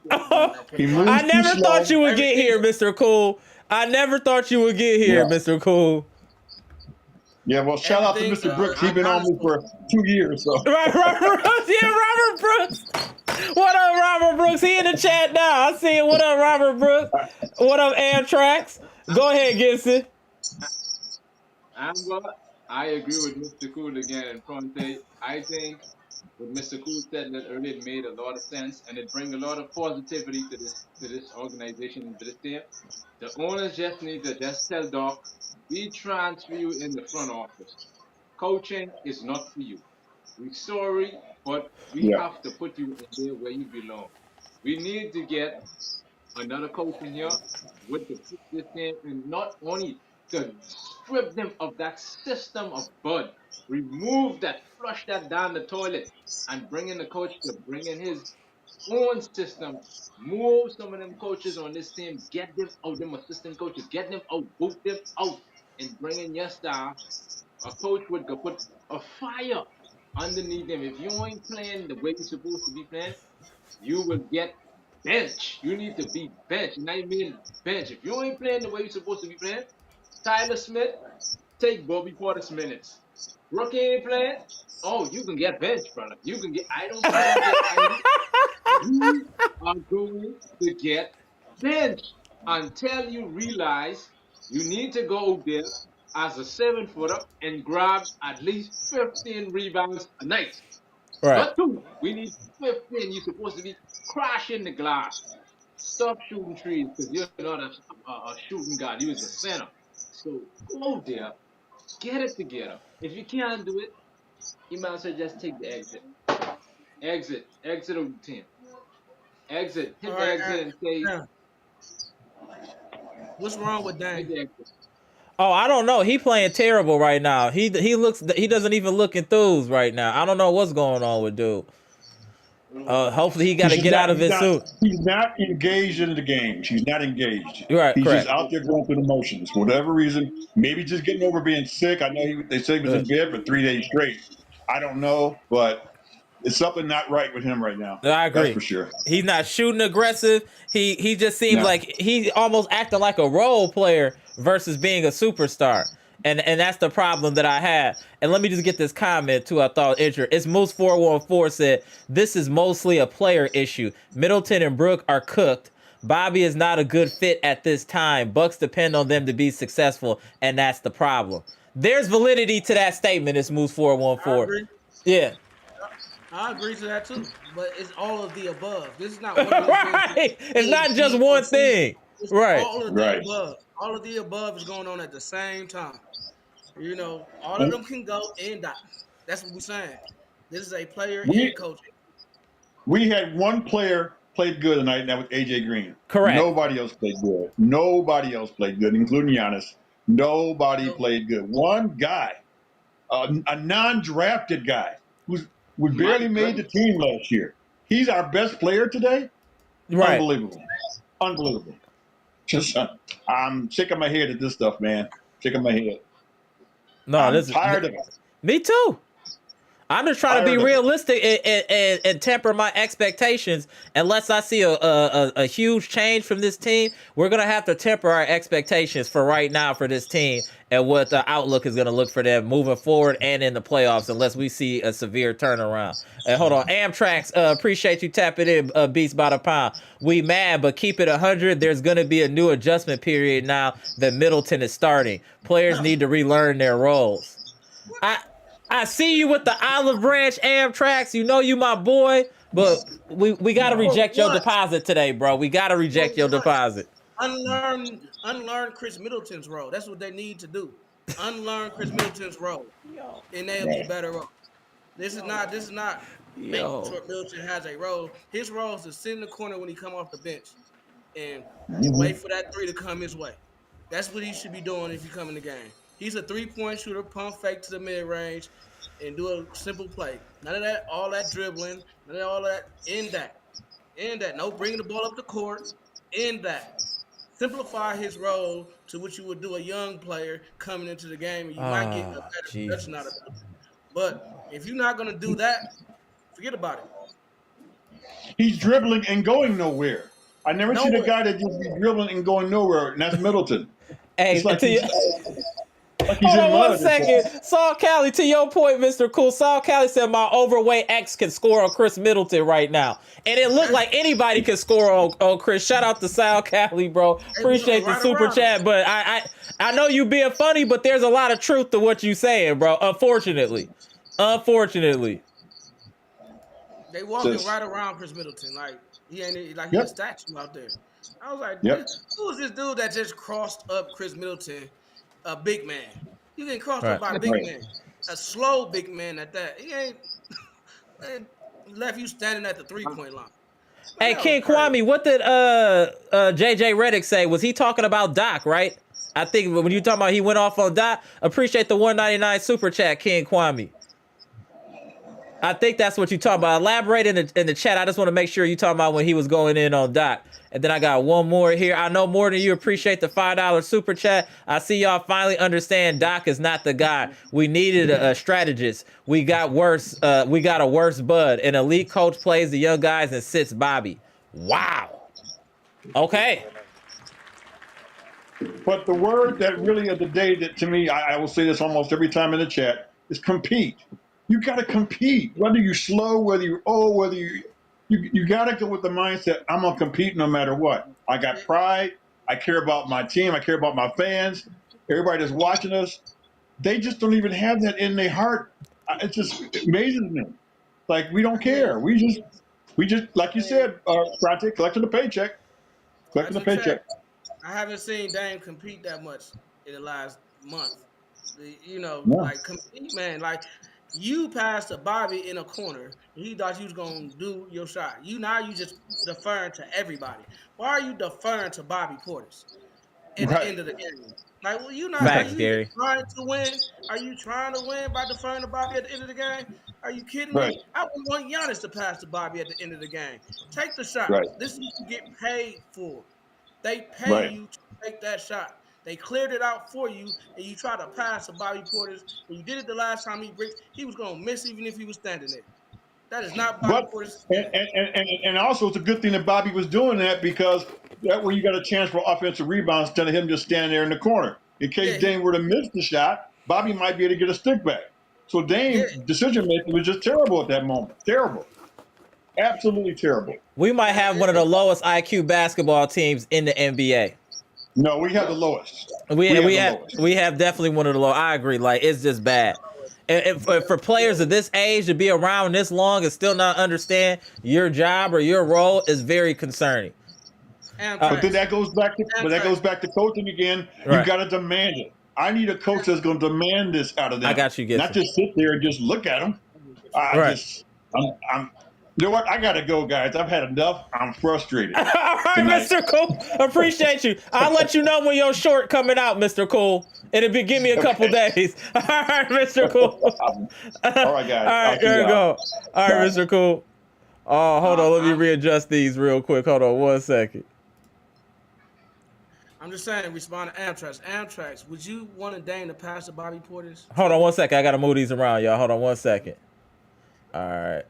I never thought you would get here, Mr. Cool. I never thought you would get here, Mr. Cool. Yeah, well, shout out to Mr. Brooks. He's been on me for 2 years. So. Right, Robert Brooks. Yeah, Robert Brooks. What up, Robert Brooks? He in the chat now. I see it. What up, Robert Brooks? What up, Amtrax? Go ahead, Gibson. I agree with Mr. Cool again and Fronte. I think what Mr. Cool said that earlier, it made a lot of sense, and it brings a lot of positivity to this organization, to this team. The owners just need to just tell Doc, we transfer you in the front office. Coaching is not for you. We're sorry, but we have to put you in there where you belong. We need to get another coach in here with this team, and not only to strip them of that system of Bud, remove that, flush that down the toilet, and bring in the coach to bring in his own system. Move some of them coaches on this team, get them out, them assistant coaches, get them out, boot them out, and bring in your style. A coach would go put a fire underneath them. If you ain't playing the way you're supposed to be playing, you will get bench. You need to be bench. And I mean bench. If you ain't playing the way you're supposed to be playing, Tyler Smith, take Bobby Portis minutes. Rookie ain't playing. Oh, you can get bench, brother. You can get. I don't care. You are going to get bench until you realize you need to go there as a 7-footer and grab at least 15 rebounds a night. Right. Not 2. We need 15. You're supposed to be crashing the glass. Stop shooting trees because you're not a shooting guard. You're a center. So go there, get it together. If you can't do it, you might as well just take the exit. Exit of the team. Exit. Hit the exit and say. What's wrong with Dame? Oh, I don't know. He playing terrible right now. He doesn't even look enthused right now. I don't know what's going on with dude. Hopefully he got to get out of it soon. He's not engaged in the game. He's not engaged. Right, he's correct. just out there going through the motions. For whatever reason, maybe just getting over being sick. I know they say he was in bed for 3 days straight. I don't know, but it's something not right with him right now. I agree. That's for sure. He's not shooting aggressive. He just seems like he's almost acting like a role player versus being a superstar. And that's the problem that I had. And let me just get this comment too. I thought interesting. It's Moose 414 said this is mostly a player issue. Middleton and Brook are cooked. Bobby is not a good fit at this time. Bucks depend on them to be successful, and that's the problem. There's validity to that statement. It's Moose 414. Yeah. I agree to that too, but it's all of the above. This is not one of right. It's not just one thing. It's right. All of the above. All of the above is going on at the same time. You know, all of them can go and die. That's what we're saying. This is a player and coaching. We had one player played good tonight, and that was AJ Green. Correct. Nobody else played good. Nobody else played good, including Giannis. Nobody played good. One guy, a non-drafted guy, who barely made the team last year. He's our best player today? Right. Unbelievable. Just, I'm shaking my head at this stuff, man. Shaking my head. No, I'm tired of it. Me too. I'm just trying to be realistic and temper my expectations. Unless I see a huge change from this team, we're going to have to temper our expectations for right now for this team and what the outlook is going to look for them moving forward and in the playoffs unless we see a severe turnaround. And hold on, Amtrax, appreciate you tapping in, Beats by the Pound. We mad, but keep it 100. There's going to be a new adjustment period now that Middleton is starting. Players need to relearn their roles. I see you with the olive branch Amtrax. You know you my boy, but we got to reject your deposit today, bro. We got to reject your deposit. Unlearn Khris Middleton's role. That's what they need to do. Unlearn Khris Middleton's role, and they'll be better off. This is not make sure Middleton has a role. His role is to sit in the corner when he come off the bench and wait for that three to come his way. That's what he should be doing if you come in the game. He's a three-point shooter, pump fake to the mid-range, and do a simple play. None of that, all that dribbling, none of all that. End that. No bringing the ball up the court. End that. Simplify his role to what you would do a young player coming into the game, and you might get a better production out of it. But if you're not going to do that, forget about it. He's dribbling and going nowhere. I never seen a guy that just be dribbling and going nowhere, and that's Middleton. Hey, like hold on 1 second. Saul Cali, to your point, Mr. Cool. Saul Cali said my overweight ex can score on Khris Middleton right now. And it looked like anybody can score on Chris. Shout out to Saul Cali, bro. Appreciate the super chat. But I know you being funny, but there's a lot of truth to what you saying, bro. Unfortunately. They walking right around Khris Middleton. Like he ain't like he's a statue out there. I was like, who is this dude that just crossed up Khris Middleton? A big man. You getting crossed up by a big man. A slow big man at that. He ain't left you standing at the 3-point line. Hey, King Kwame, what did JJ Redick say? Was he talking about Doc, right? I think when you talking about he went off on Doc, appreciate the 199 super chat, King Kwame. I think that's what you talking about. Elaborate in the chat. I just want to make sure you talking about when he was going in on Doc. And then I got one more here. I know more than you appreciate the $5 super chat. I see y'all finally understand Doc is not the guy. We needed a strategist. We got worse. We got a worse bud. An elite coach plays the young guys and sits Bobby. Wow. Okay. But the word that really of the day that to me, I will say this almost every time in the chat, is compete. You got to compete. Whether you're slow, whether you're old, whether you got to go with the mindset, I'm going to compete no matter what. I got pride. I care about my team. I care about my fans. Everybody that's watching us, they just don't even have that in their heart. It just amazes me. Like, we don't care. We just like you said, Fronte, collecting the paycheck. Collecting the paycheck. I haven't seen Dame compete that much in the last month. Like, compete, man. Like, you passed to Bobby in a corner. He thought you was going to do your shot. Now you just deferring to everybody. Why are you deferring to Bobby Portis at the end of the game? Like, well, Facts, Gary. Trying to win? Are you trying to win by deferring to Bobby at the end of the game? Are you kidding me? I would want Giannis to pass to Bobby at the end of the game. Take the shot. This is what you get paid for. They pay you to take that shot. They cleared it out for you, and you try to pass to Bobby Portis. When you did it the last time he was going to miss even if he was standing there. That is not Bobby Portis. And also, it's a good thing that Bobby was doing that because that way you got a chance for offensive rebounds instead of him just standing there in the corner. In case Dame were to miss the shot, Bobby might be able to get a stick back. So Dame's decision-making was just terrible at that moment. Terrible. Absolutely terrible. We might have one of the lowest IQ basketball teams in the NBA. No, we have the lowest. We have definitely one of the low. I agree. Like, it's just bad. And for players of this age to be around this long and still not understand your job or your role is very concerning. But then that goes back to coaching again. You got to demand it. I need a coach that's going to demand this out of them. I got you, not just sit there and just look at them. You know what? I got to go, guys. I've had enough. I'm frustrated. All right, tonight. Mr. Cool. Appreciate you. I'll let you know when your short coming out, Mr. Cool. Give me a couple days. All right, Mr. Cool. All right, guys. All right, there you go. All right, Mr. Cool. Oh, hold on. Let me readjust these real quick. Hold on 1 second. I'm just saying, respond to Amtrax. Amtrax, would you want a Dame to pass to Bobby Portis? Hold on 1 second. I got to move these around, y'all. Hold on 1 second. All right.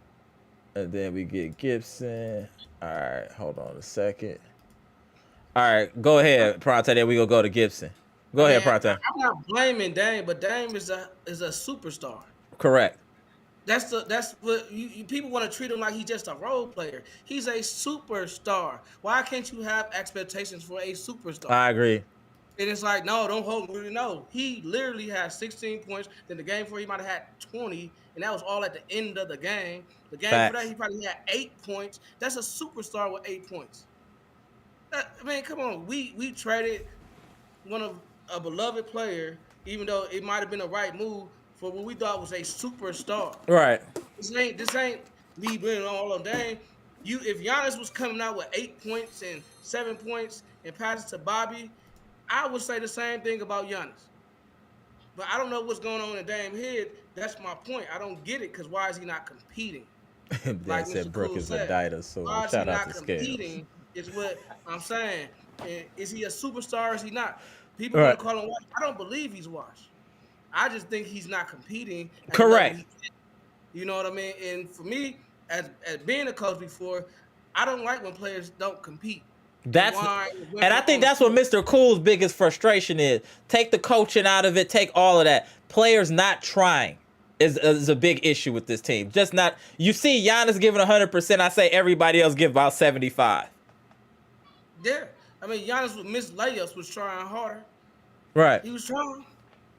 And then we get Gibson. All right. Hold on a second. All right. Go ahead, Pronte. Then we gonna go to Gibson. Go ahead, Pronte. I'm not blaming Dame, but Dame is a superstar. Correct. That's what people want to treat him like he's just a role player. He's a superstar. Why can't you have expectations for a superstar? I agree. And it's like, no, don't hold me. No, he literally had 16 points. Then the game before he might have had 20, and that was all at the end of the game. The game Facts. for that, he probably had 8 points. That's a superstar with 8 points. I mean, come on. We traded one of a beloved player, even though it might have been the right move for what we thought was a superstar. Right. This ain't me being all on Dame. If Giannis was coming out with 8 points and 7 points and passes to Bobby, I would say the same thing about Giannis. But I don't know what's going on in Dame's head. That's my point. I don't get it because why is he not competing? They said Brooke is a dinosaur. Why is Shout he out not to Scales. competing? Is what I'm saying. And is he a superstar? Or is he not? People gonna call him washed. I don't believe he's washed. I just think he's not competing. Correct. You know what I mean? And for me, as being a coach before, I don't like when players don't compete. And I think that's what Mr. Cool's biggest frustration is. Take the coaching out of it. Take all of that. Players not trying is a big issue with this team. Just not. You see Giannis giving 100%. I say everybody else give about 75. Yeah. I mean, Giannis with missed layups was trying harder. Right. He was trying.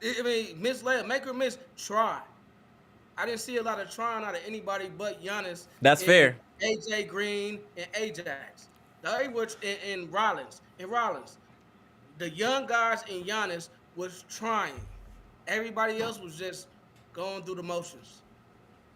I mean, miss layup, make or miss, try. I didn't see a lot of trying out of anybody but Giannis. That's fair. AJ Green and Ajax. They were in Rollins. The young guys in Giannis was trying. Everybody else was just going through the motions.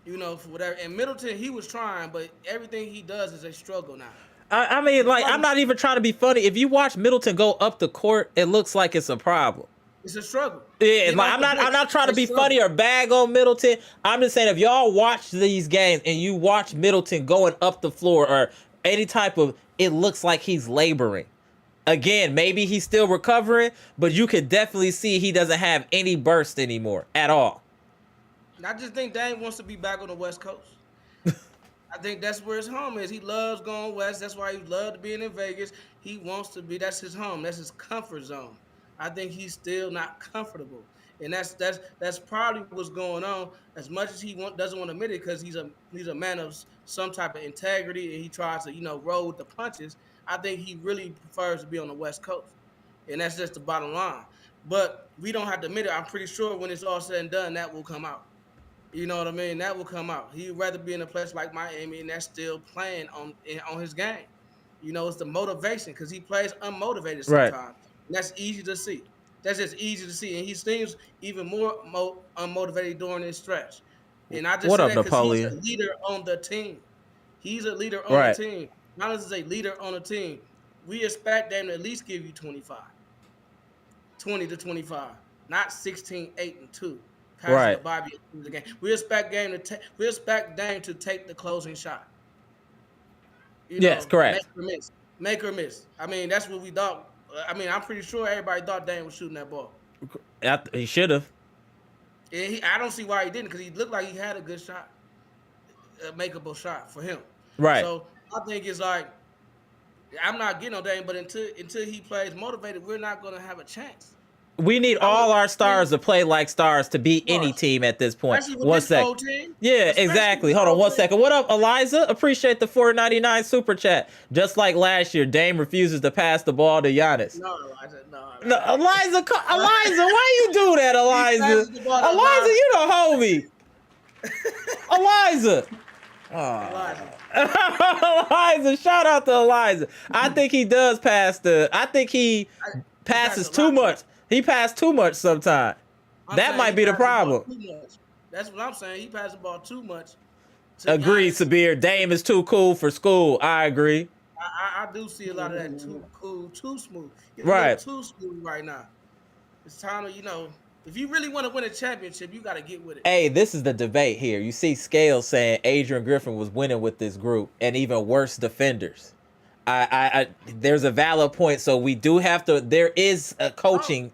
You know, for whatever. And Middleton, he was trying, but everything he does is a struggle now. I mean, like, I'm not even trying to be funny. If you watch Middleton go up the court, it looks like it's a problem. It's a struggle. Yeah, like, I'm not trying to be funny or bag on Middleton. I'm just saying if y'all watch these games and you watch Middleton going up the floor or any type of, it looks like he's laboring. Again, maybe he's still recovering, but you could definitely see he doesn't have any burst anymore at all. I just think Dame wants to be back on the West Coast. I think that's where his home is. He loves going west. That's why he loves being in Vegas. He wants to be. That's his home. That's his comfort zone. I think he's still not comfortable, and that's probably what's going on. As much as he doesn't want to admit it, because he's a man of some type of integrity, and he tries to roll with the punches. I think he really prefers to be on the West Coast, and that's just the bottom line. But we don't have to admit it. I'm pretty sure when it's all said and done, that will come out. You know what I mean? That will come out. He'd rather be in a place like Miami, and that's still playing on his game. It's the motivation, because he plays unmotivated sometimes. Right. And that's easy to see. That's just easy to see. And he seems even more unmotivated during this stretch. And I just say that because he's a leader on the team. He's a leader on the team. Giannis is a leader on the team. We expect them to at least give you 25. 20 to 25. Not 16, 8, and 2. Passing the Bobby in the game. We expect Dame to take the closing shot. Yes, correct. Make or miss. I mean, that's what we thought. I mean, I'm pretty sure everybody thought Dame was shooting that ball. He should have. I don't see why he didn't, because he looked like he had a good shot, a makeable shot for him. Right. So I think it's like, I'm not getting on Dame, but until he plays motivated, we're not going to have a chance. We need all our stars to play like stars to beat any team at this point. 1 second. Yeah, exactly. Hold on 1 second. What up, Eliza? Appreciate the $4.99 super chat. Just like last year, Dame refuses to pass the ball to Giannis. No, Eliza, no. Eliza, why you do that, Eliza? Eliza, you the homie. Eliza. Eliza, shout out to Eliza. I think he does pass he passes too much. He passed too much sometimes. That might be the problem. That's what I'm saying. He passed the ball too much. Agreed, Sabir. Dame is too cool for school. I agree. I do see a lot of that too cool, too smooth. Right. Too smooth right now. It's time to, if you really want to win a championship, you got to get with it. Hey, this is the debate here. You see Scales saying Adrian Griffin was winning with this group and even worse defenders. There's a valid point. So we do have to, there is a coaching.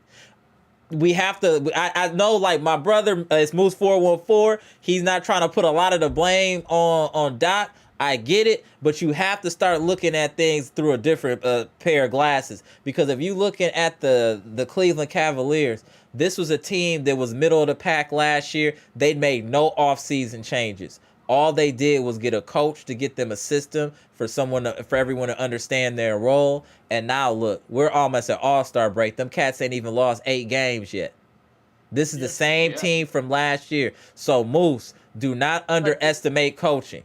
we have to. I know, like my brother, it's Moose 414. He's not trying to put a lot of the blame on Doc. I get it, but you have to start looking at things through a different pair of glasses. Because if you looking at the Cleveland Cavaliers, this was a team that was middle of the pack last year. They made no offseason changes. All they did was get a coach to get them a system for everyone to understand their role. And now look, we're almost at All-Star break. Them cats ain't even lost 8 games yet. This is the same team from last year. So Moose, do not underestimate coaching.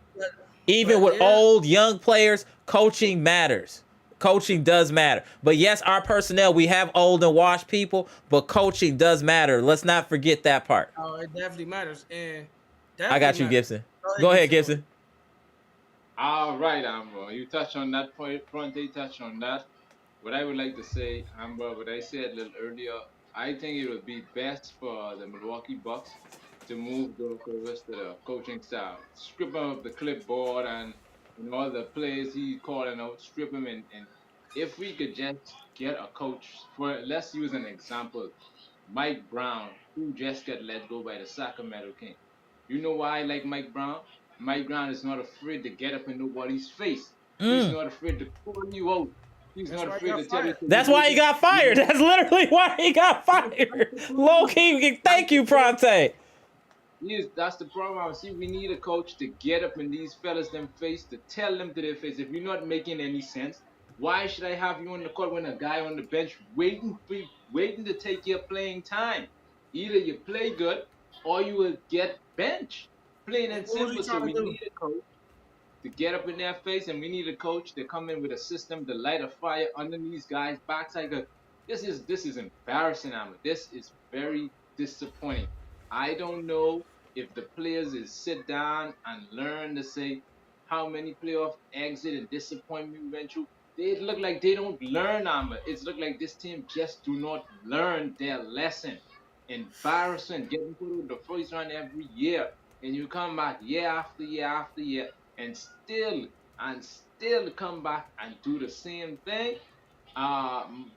Even with old, young players, coaching matters. Coaching does matter. But yes, our personnel, we have old and washed people, but coaching does matter. Let's not forget that part. Oh, it definitely matters. And I got you, Gibson. Go ahead, Gibson. All right, Amber. You touch on that point. They touch on that. What I would like to say, Amber, what I said a little earlier, I think it would be best for the Milwaukee Bucks to move the rest of the coaching style. Strip him of the clipboard and all the plays he calling out, strip him and if we could just get a coach for, let's use an example, Mike Brown, who just got let go by the Sacramento Kings. You know why I like Mike Brown? Mike Brown is not afraid to get up in nobody's face. He's not afraid to call you out. He's not afraid to tell you. That's why he got fired. That's literally why he got fired. Low key, thank you, Pronte. That's the problem. See, we need a coach to get up in these fellas' them face, to tell them to their face, if you're not making any sense, why should I have you on the court when a guy on the bench waiting to take your playing time? Either you play good or you will get benched. Plain and simple. So we need a coach to get up in their face, and we need a coach to come in with a system to light a fire under these guys' backside. This is embarrassing, Amara. This is very disappointing. I don't know if the players is sit down and learn to say how many playoff exit and disappointment we went through. They look like they don't learn, Amber. It's look like this team just do not learn their lesson. Embarrassing, getting put in the first round every year, and you come back year after year after year, and still come back and do the same thing.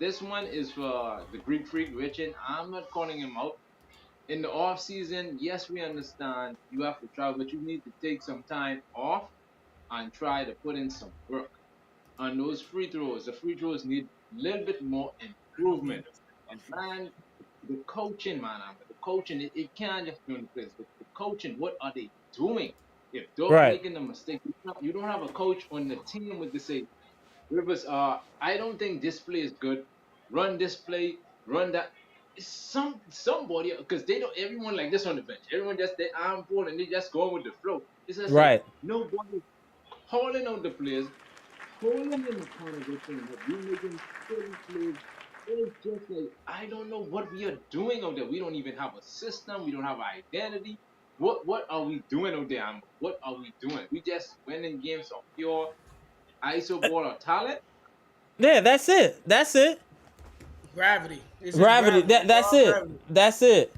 This one is for the Greek Freak Richard. I'm not calling him out. In the off season, yes, we understand you have to travel, but you need to take some time off and try to put in some work on those free throws. The free throws need a little bit more improvement. And man, the coaching, the coaching, it can't just be on the players. The coaching, what are they doing? If they're making a mistake, you don't have a coach on the team with to say, Rivers, I don't think this play is good. Run this play, run that. Somebody, because they don't, everyone like this on the bench. Everyone just their arm pull and they just going with the flow. It's just like nobody calling out the players, calling them in the corner, we making certain plays. It's just like, I don't know what we are doing out there. We don't even have a system. We don't have an identity. What are we doing out there? What are we doing? We just winning games of pure ISO ball or talent. Yeah, that's it. Gravity. Gravity. That's it. Gravity. That's it.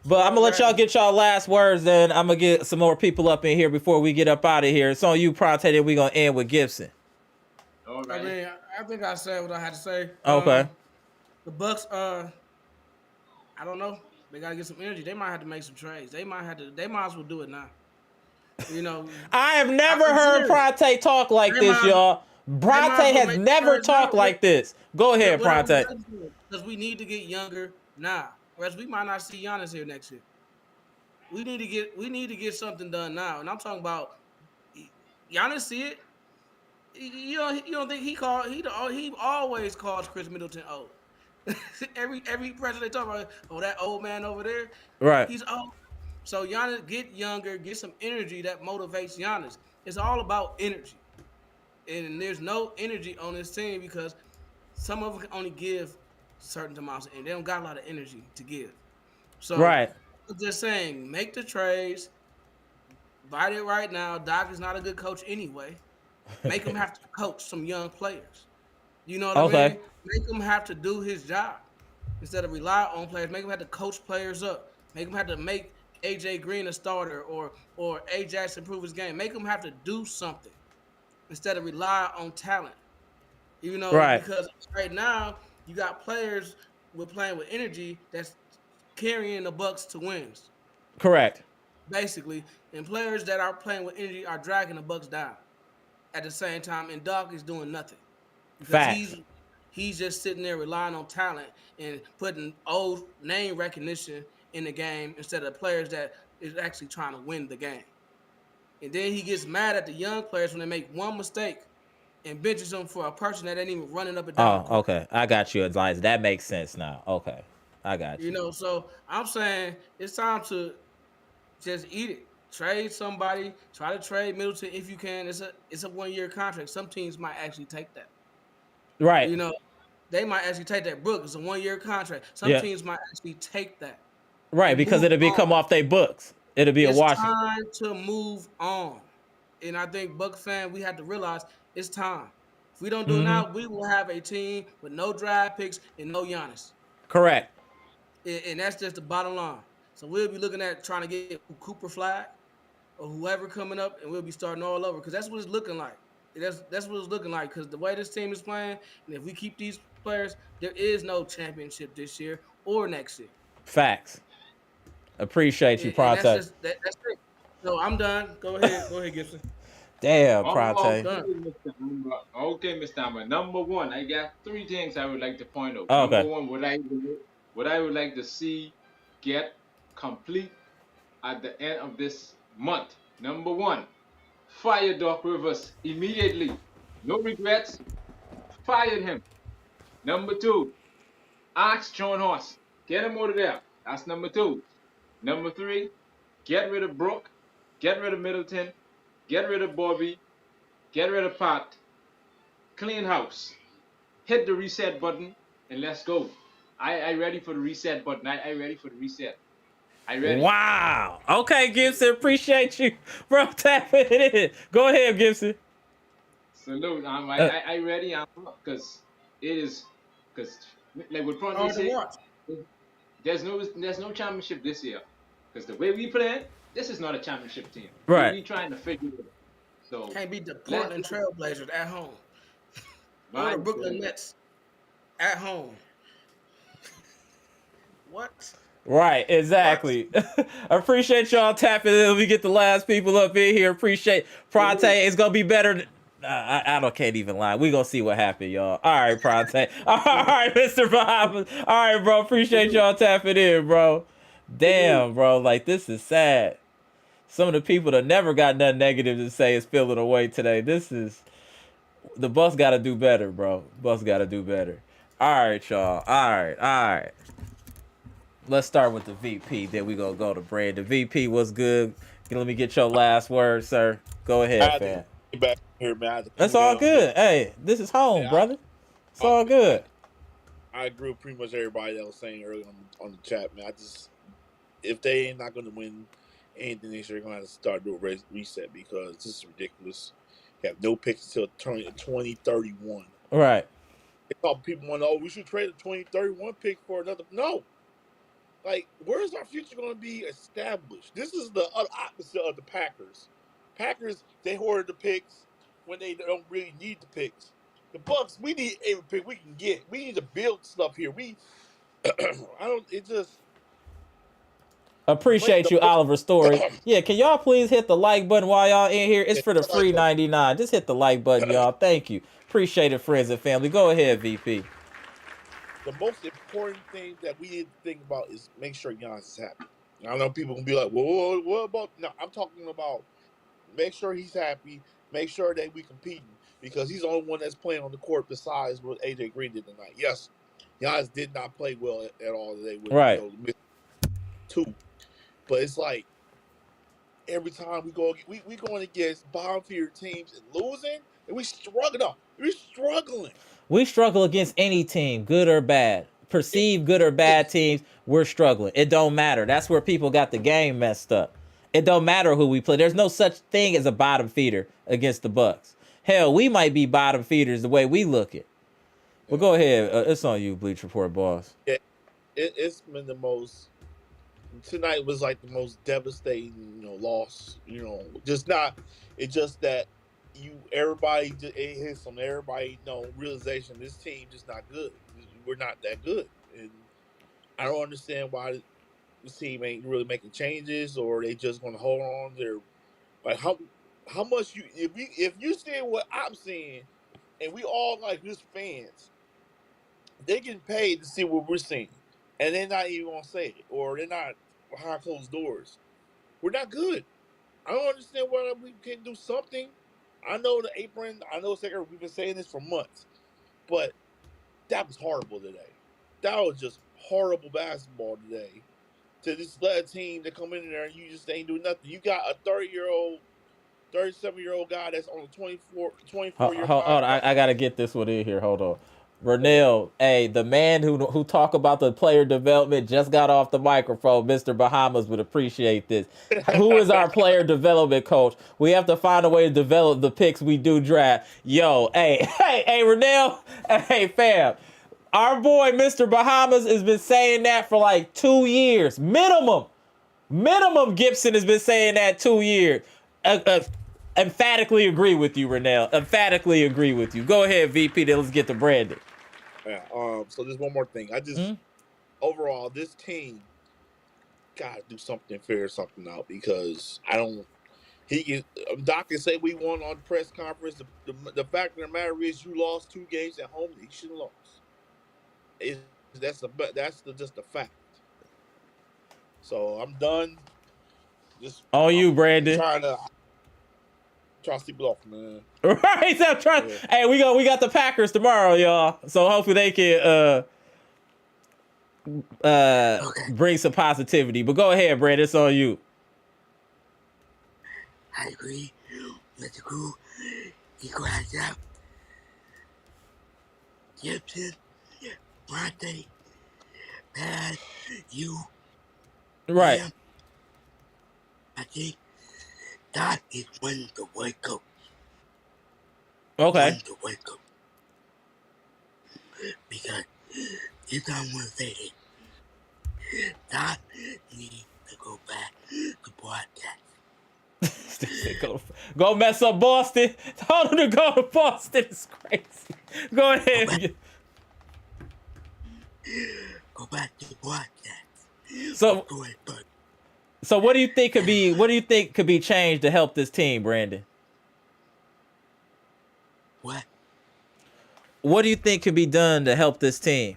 But I'm gonna let y'all get y'all last words. Then I'm gonna get some more people up in here before we get up out of here. It's on you, Pronte. Then we gonna end with Gibson. All right. I mean, I think I said what I had to say. Okay. The Bucks. I don't know. They gotta get some energy. They might have to make some trades. They might as well do it now. You know. I have never heard Pronte talk like this, y'all. Pronte has never talked like this. Go ahead, Pronte. Because we need to get younger now. Whereas we might not see Giannis here next year. We need to get something done now. And I'm talking about Giannis. See it? You don't think he always calls Khris Middleton old. every person they talk about, that old man over there. Right. He's old. So Giannis, get younger, get some energy that motivates Giannis. It's all about energy. And there's no energy on this team because some of them can only give certain amounts of energy. They don't got a lot of energy to give. So I'm just saying, make the trades. Bite it right now. Doc is not a good coach anyway. Make him have to coach some young players. You know what I mean? Make him have to do his job instead of rely on players. Make him have to coach players up. Make him have to make AJ Green a starter or Ajax improve his game. Make him have to do something instead of rely on talent. You know, because right now you got players playing with energy that's carrying the Bucks to wins, Correct. basically. And players that are playing with energy are dragging the Bucks down at the same time. And Doc is doing nothing because Facts. he's just sitting there relying on talent and putting old name recognition in the game instead of players that is actually trying to win the game. And then he gets mad at the young players when they make one mistake and benches them for a person that ain't even running up and down the Oh, court. okay. I got you, Elias. That makes sense now. Okay. I got You you. know, so I'm saying it's time to just eat it. Trade somebody. Try to trade Middleton if you can. It's a 1-year contract. Some teams might actually take that. Right. You know, they might actually take that. Brooke, it's a 1-year contract. Some Yeah. teams might actually take that Right, and because move it'll be come on. off their books. It'll be a It's Washington. time to move on. And I think Buck fan, we have to realize it's time. If we don't do it now, we will have a team with no draft picks and no Giannis. Correct. And that's just the bottom line. So we'll be looking at trying to get Cooper Flag or whoever coming up, and we'll be starting all over because that's what it's looking like. That's what it's looking like because the way this team is playing, and if we keep these players, there is no championship this year or next year. Facts. Appreciate you, And that's Pronte. just that's it. So I'm done. Go ahead, Gibson. Damn, Oh, Pronte. okay, Mr. Amber. Number one, I got 3 things I would like to point out. Oh, Number okay. one, what I would like to see get complete at the end of this month. Number one, fire Doc Rivers immediately. No regrets. Fired him. Number two, ask John Horst. Get him out of there. That's number 2. Number 3, get rid of Brooke. Get rid of Middleton. Get rid of Bobby. Get rid of Pat. Clean house. Hit the reset button and let's go. I ready for the reset button. I ready for the reset. I ready. Wow. Okay, Gibson. Appreciate you, bro. Tapping it in. Go ahead, Gibson. Salute. I ready. Because it is because like what Pronte say, there's no championship this year. Because the way we playing, this is not a championship team. Right. We trying to figure it out. So Can't beat the Portland Trailblazers at home. Or the Brooklyn Nets at home. What? Right, exactly. Appreciate y'all tapping in. We get the last people up in here. Appreciate Pronte. It's gonna be better. I can't even lie. We gonna see what happened, y'all. All right, Pronte. All right, Mr. Bahamas. All right, bro. Appreciate y'all tapping in, bro. Damn, bro. Like, this is sad. Some of the people that never got nothing negative to say is feeling away today. The Bucks got to do better, bro. Bucks got to do better. All right, y'all. All right. Let's start with the VP. Then we gonna go to Brad. The VP was good. Let me get your last word, sir. Go ahead, fam. Back here, man. That's all good. Hey, this is home, brother. It's all good. I agree with pretty much everybody that was saying earlier on the chat, man. If they ain't not going to win anything this year, they're going to have to start doing a reset because this is ridiculous. You have no picks until 2031. Right. A couple people want to, we should trade a 2031 pick for another. No. Like, where's our future going to be established? This is the opposite of the Packers. Packers, they hoarded the picks when they don't really need the picks. The Bucks, we need every pick we can get. We need to build stuff here. Appreciate you, Oliver Story. Yeah, can y'all please hit the like button while y'all in here? It's for the free 99. Just hit the like button, y'all. Thank you. Appreciate it, friends and family. Go ahead, VP. The most important thing that we need to think about is make sure Giannis is happy. I know people can be like, well, what about? No, I'm talking about make sure he's happy. Make sure that we competing because he's the only one that's playing on the court besides what AJ Green did tonight. Yes, Giannis did not play well at all today. Right. Two. But it's like every time we going against bottom feeder teams and losing, and we struggling. We're struggling. We struggle against any team, good or bad. Perceived good or bad teams, we're struggling. It don't matter. That's where people got the game messed up. It don't matter who we play. There's no such thing as a bottom feeder against the Bucks. Hell, we might be bottom feeders the way we look it. Well, go ahead. It's on you, Bleach Report boss. Yeah, it's been the most. Tonight was like the most devastating, loss. Just not. It's just that everybody it hits on everybody. Realization this team just not good. We're not that good, and I don't understand why this team ain't really making changes, or they just going to hold on. They're like how much you if you see what I'm seeing, and we all like this fans, they getting paid to see what we're seeing, and they're not even gonna say it, or they're not behind closed doors. We're not good. I don't understand why we can't do something. I know the apron. I know second. We've been saying this for months, but that was horrible today. That was just horrible basketball today. To just let a team to come in there and you just ain't doing nothing. You got a 30-year-old, 37-year-old guy that's on a 24-year Hold on, contract. I gotta get this one in here. Hold on. Renell, hey, the man who talk about the player development just got off the microphone. Mr. Bahamas would appreciate this. Who is our player development coach? We have to find a way to develop the picks we do draft. Yo, hey, Renell, hey, fam. Our boy, Mr. Bahamas, has been saying that for like 2 years. Minimum. Gibson has been saying that 2 years. Emphatically agree with you, Renell. Emphatically agree with you. Go ahead, VP. Then let's get to Brandon. Yeah. So just one more thing. I just overall this team gotta do something, figure something out, because I don't. He can. Doc can say we won on the press conference. The fact of the matter is, you lost 2 games at home that you should have lost. That's just a fact. So I'm done. Just on you, Brandon. Trying to sleep it off, man. Right, so I'm trying. Yeah. Hey, we got the Packers tomorrow, y'all. So hopefully they can bring some positivity. But go ahead, Brandon. It's on you. I agree with the crew. Equal hands out. Gibson, Bronte, Pad, you. Right. Liam. I think that is one of the white coach. Okay. One of the white coach. Because if I want to say this, that needs to go back to broadcast. Go mess up Boston. Told him to go to Boston. It's crazy. Go ahead. Go back to broadcast. So what do you think could be changed to help this team, Brandon? What? What do you think could be done to help this team?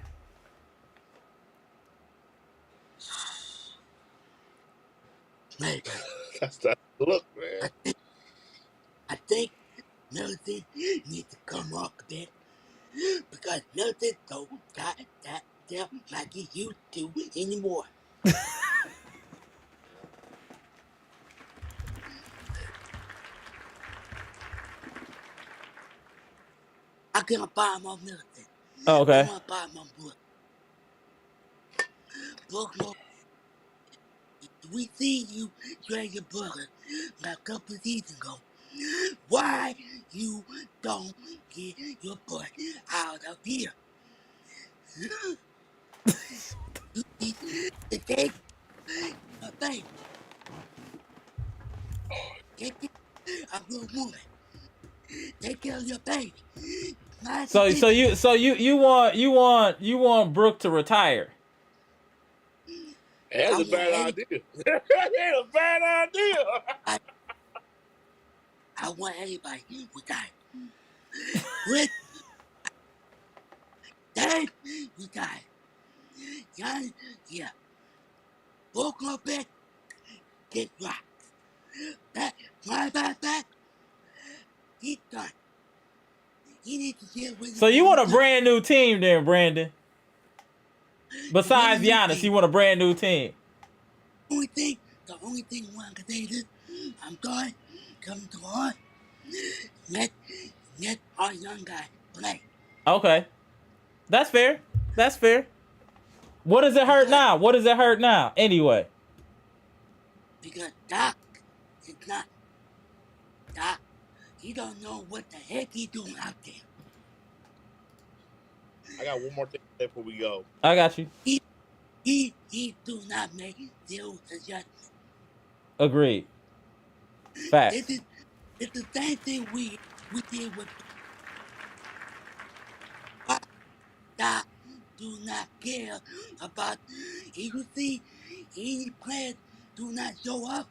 Maybe. That's that look, man. I think Middleton needs to come up a bit, because Middleton don't got that depth like he used to anymore. I can't buy him on Middleton. Oh, okay. I want to buy him on Brooke. We see you drinking burger a couple of seasons ago. Why you don't get your butt out of here? You need to take a thing. Take care of your woman. Take care of your baby. So you want Brooke to retire? That's a bad idea. That's a bad idea. I want everybody to retire. With Dave retire. Giannis, yeah. Broke up bed, get rocked. Back. He's done. He needs to deal with. So you want a brand new team, then, Brandon? Besides Giannis, you want a brand new team? The only thing I can say is, I'm sorry, coming to heart. Let our young guy play. Okay, that's fair. What does it hurt now? Anyway. Because Doc is not. Doc, he don't know what the heck he's doing out there. I got one more thing before we go. I got you. He do not make zero adjustments. Agreed. Facts. It's the same thing we did with Doc. Do not care about. You see, any players do not show up,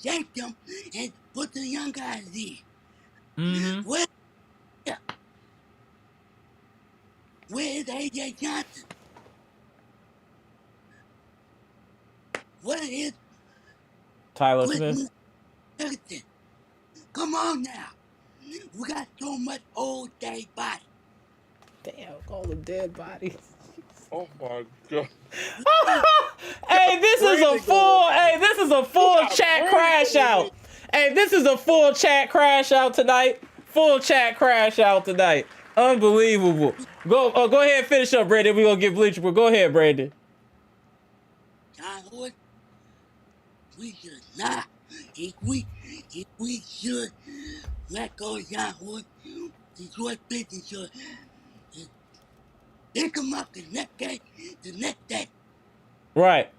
yank them and put the young guys in. Mm-hmm. Where is AJ Johnson? Where is Tyler Khris Smith. Middleton? Come on now. We got so much old day body. Damn, all the dead bodies. Oh my god. Hey, this is a full. Hey, this is a full chat crash out. Hey, this is a full chat crash out tonight. Full chat crash out tonight. Unbelievable. Go ahead and finish up, Brandon. We gonna get Bleacher. But go ahead, Brandon. John Hood, we should not. If we should let go of John Hood, Detroit Pistons should pick him up the next day. Right.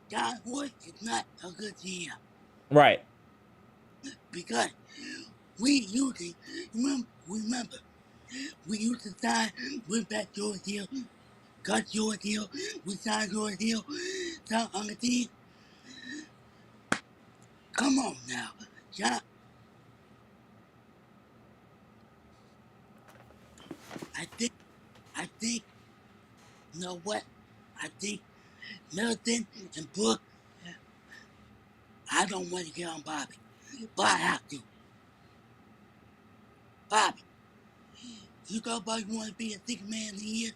John Hood is not a good GM. Right. Because we usually, remember, we used to sign, went back George Hill, cut George Hill, we signed George Hill, signed on the team. Come on now, John. I think, you know what? I think Middleton and Brooke, I don't want to get on Bobby, but I have to. Bobby, you talk about you want to be a six man of the year,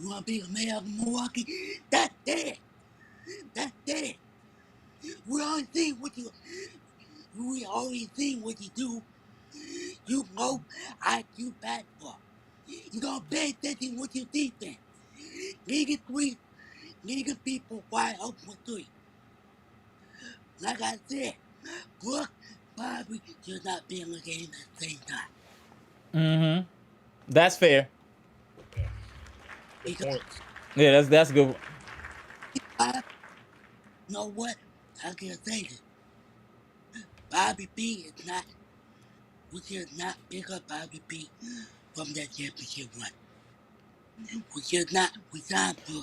you want to be the mayor of Milwaukee, that's dead. That's dead. We already seen what you do. You know IQ basketball. You gonna pay attention with your defense. Nigga people wide open with three. Like I said, Brooke, Bobby should not be in the game at the same time. Mm-hmm. That's fair. Because Yeah, that's good. you know what? I can say this. Bobby B is not. We should not pick up Bobby B from that championship run. We should not.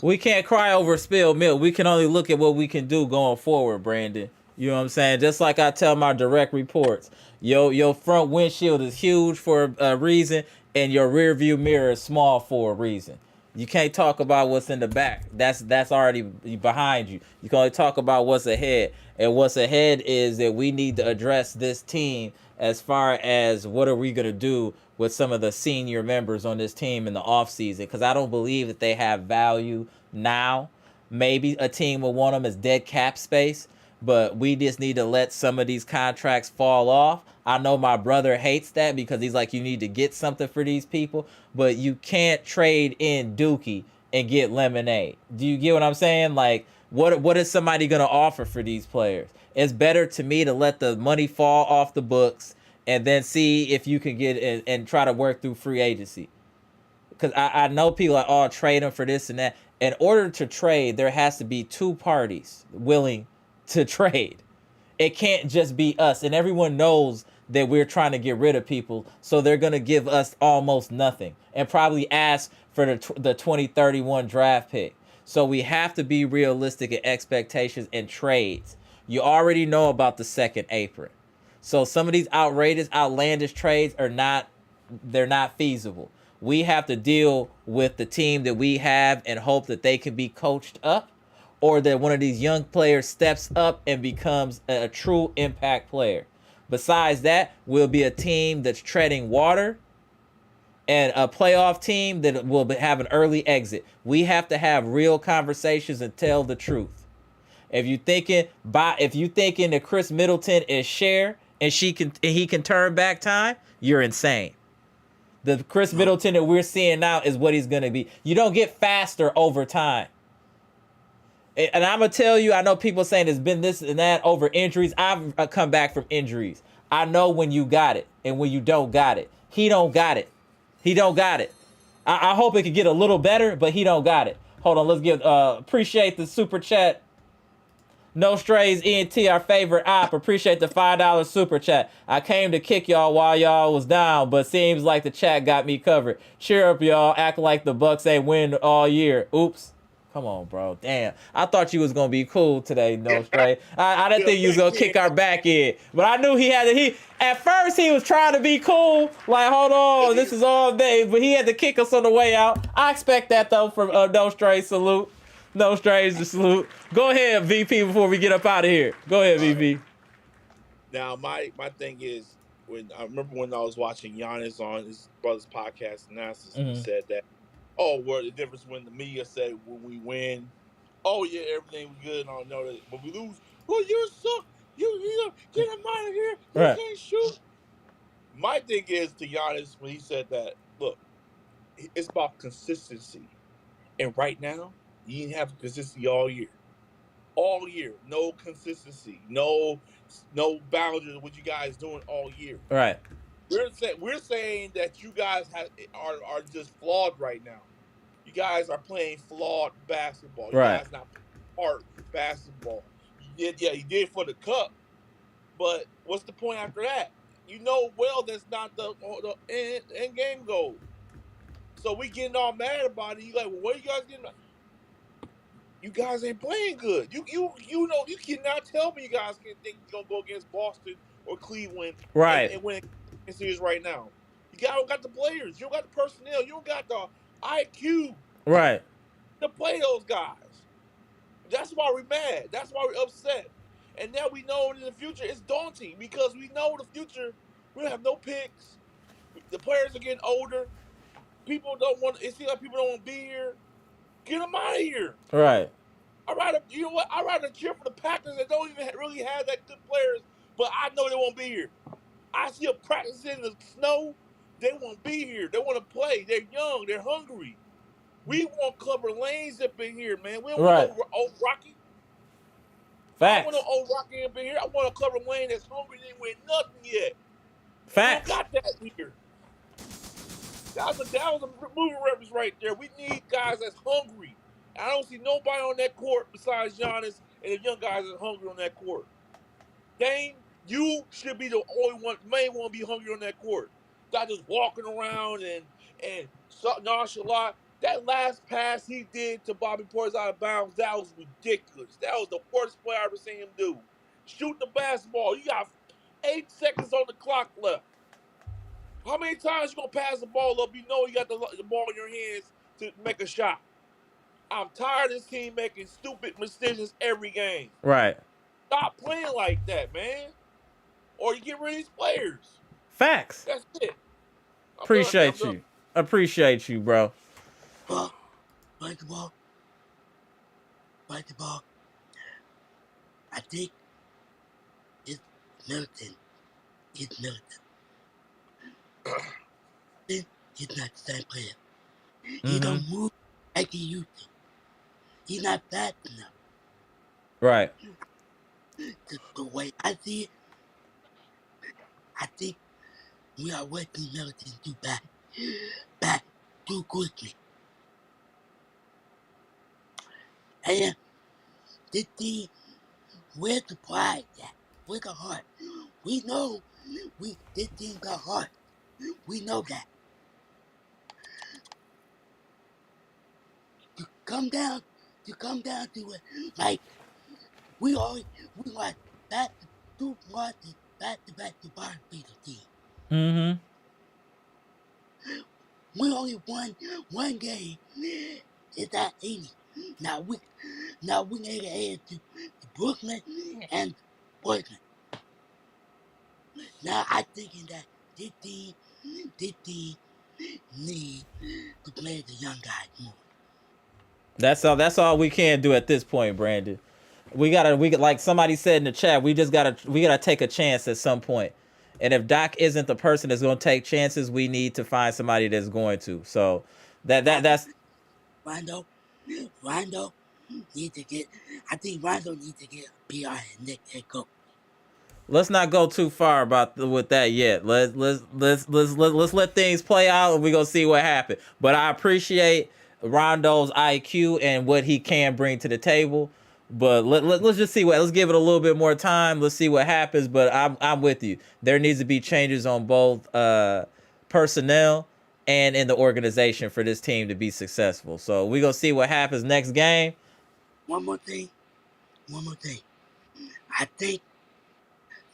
We can't cry over spilled milk. We can only look at what we can do going forward, Brandon. You know what I'm saying? Just like I tell my direct reports, your front windshield is huge for a reason, and your rear view mirror is small for a reason. You can't talk about what's in the back. That's already behind you. You can only talk about what's ahead. And what's ahead is that we need to address this team as far as what are we going to do with some of the senior members on this team in the offseason. Because I don't believe that they have value now. Maybe a team will want them as dead cap space. But we just need to let some of these contracts fall off. I know my brother hates that because he's like, you need to get something for these people. But you can't trade in Dookie and get lemonade. Do you get what I'm saying? Like, what is somebody going to offer for these players? It's better to me to let the money fall off the books and then see if you can get and try to work through free agency. Because I know people are, oh, trade them for this and that. In order to trade, there has to be two parties willing to trade. It can't just be us. And everyone knows that we're trying to get rid of people. So they're going to give us almost nothing and probably ask for the 2031 draft pick. So we have to be realistic in expectations and trades. You already know about the second apron. So some of these outlandish trades they're not feasible. We have to deal with the team that we have and hope that they can be coached up, or that one of these young players steps up and becomes a true impact player. Besides that, we'll be a team that's treading water and a playoff team that will have an early exit. We have to have real conversations and tell the truth. If you thinking that Khris Middleton is Cher and he can turn back time, you're insane. The Khris Middleton that we're seeing now is what he's going to be. You don't get faster over time. And I'm going to tell you, I know people saying there's been this and that over injuries. I've come back from injuries. I know when you got it and when you don't got it. He don't got it. He don't got it. I hope it could get a little better, but he don't got it. Hold on, let's give appreciate the super chat. No Strays ENT, our favorite op. Appreciate the $5 super chat. I came to kick y'all while y'all was down, but seems like the chat got me covered. Cheer up, y'all. Act like the Bucks ain't win all year. Oops. Come on, bro. Damn. I thought you was gonna be cool today, no straight. I didn't think you was gonna kick our back in. But I knew he at first he was trying to be cool. Like, hold on, this is all day. But he had to kick us on the way out. I expect that though from No Straight salute. No Straight salute. Go ahead, VP, before we get up out of here. Go ahead, VP. Now my thing is I remember when I was watching Giannis on his brother's podcast analysis, he said that, well, the difference when the media said when we win, oh yeah, everything was good and all know that, but we lose, well, you're so you get him out of here, you can't shoot. My thing is to Giannis when he said that, look, it's about consistency, and right now you didn't have consistency all year. All year, no consistency, no boundaries of what you guys doing all year. Right. We're saying that you guys are just flawed right now. You guys are playing flawed basketball. You guys not playing hard basketball. You did for the cup, but what's the point after that? You know well that's not the end game goal. So we getting all mad about it. You like, well, what are you guys getting mad? You guys ain't playing good. You know you cannot tell me you guys can think you're gonna go against Boston or Cleveland and win a series right now. You don't got the players, you don't got the personnel, you don't got the IQ to play those guys. That's why we're mad. That's why we're upset. And now we know in the future it's daunting because we know the future we don't have no picks. The players are getting older. People don't want. It seems like people don't want to be here. Get them out of here. Right. You know what? I'd rather cheer for the Packers that don't even really have that good players, but I know they won't be here. I see them practicing in the snow. They won't be here. They want to play. They're young. They're hungry. We want Clubber Lanes up in here, man. We don't want no old Rocky. Facts. I want no old Rocky up in here. I want a Clubber Lane that's hungry and ain't win nothing yet. Facts. We don't got that here. That was a movie reference right there. We need guys that's hungry. I don't see nobody on that court besides Giannis and the young guys that's hungry on that court. Dame, you should be the only one, main one, be hungry on that court. Not just walking around and nonchalant. That last pass he did to Bobby Portis out of bounds, that was ridiculous. That was the worst play I ever seen him do. Shoot the basketball. You got 8 seconds on the clock left. How many times you gonna pass the ball up? You know you got the ball in your hands to make a shot. I'm tired of this team making stupid decisions every game. Right. Stop playing like that, man. Or you get rid of these players. Facts. That's it. Appreciate you. Appreciate you, bro. Bite the ball. I think it's Middleton. He's not the same player. He don't move like he used to. He's not fast enough. Right. The way I see it, I think we are watching Middleton do back too quickly. And this team, where's the pride at? Where's the heart? We know this team got heart. We know that. To come down to it, like we want back to bottom feeder team. We only won one game. It's that 80. Now we need to add to Brooklyn and Portland. Now I'm thinking that this team need to play the young guys more. That's all we can do at this point, Brandon. We like somebody said in the chat, we gotta take a chance at some point. And if Doc isn't the person that's gonna take chances, we need to find somebody that's going to. So that's Rondo needs to get a PR and Nick head coach. Let's not go too far with that yet. Let's let things play out and we're gonna see what happens. But I appreciate Rondo's IQ and what he can bring to the table. But let's just see let's give it a little bit more time. Let's see what happens. But I'm with you. There needs to be changes on both personnel and in the organization for this team to be successful. So we're going to see what happens next game. One more thing. I think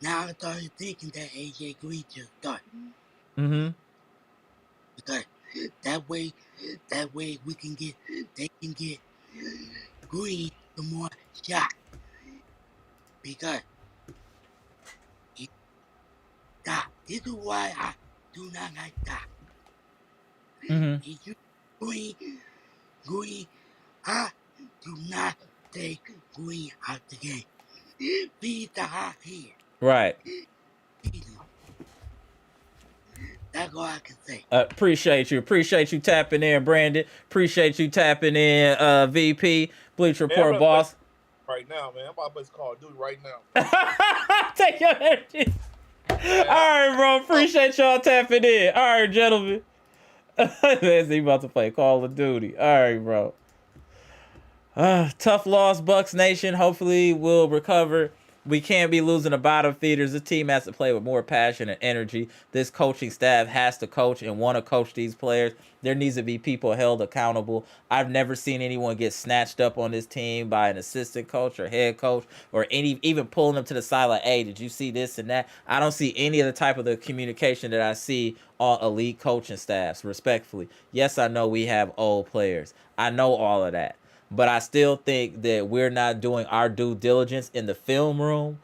now I started thinking that AJ Green should start. Mm-hmm. Because that way they can get Green some more shot. Because Doc, this is why I do not like Doc. Mm-hmm. Green, I do not take Green out the game. Be the hot head. Right. That's all I can say. Appreciate you tapping in, Brandon. Appreciate you tapping in, VP. Bleach Report, boss. Right now, man. I'm about to play Call of Duty right now. Take your energy. All right, bro. Appreciate y'all tapping in. All right, gentlemen. He about to play Call of Duty. All right, bro. Tough loss, Bucks Nation. Hopefully we'll recover. We can't be losing to bottom feeders. The team has to play with more passion and energy. This coaching staff has to coach and want to coach these players. There needs to be people held accountable. I've never seen anyone get snatched up on this team by an assistant coach or head coach or even pulling them to the side like, hey, did you see this and that? I don't see any of the type of the communication that I see on elite coaching staffs, respectfully. Yes, I know we have old players. I know all of that. But I still think that we're not doing our due diligence in the film room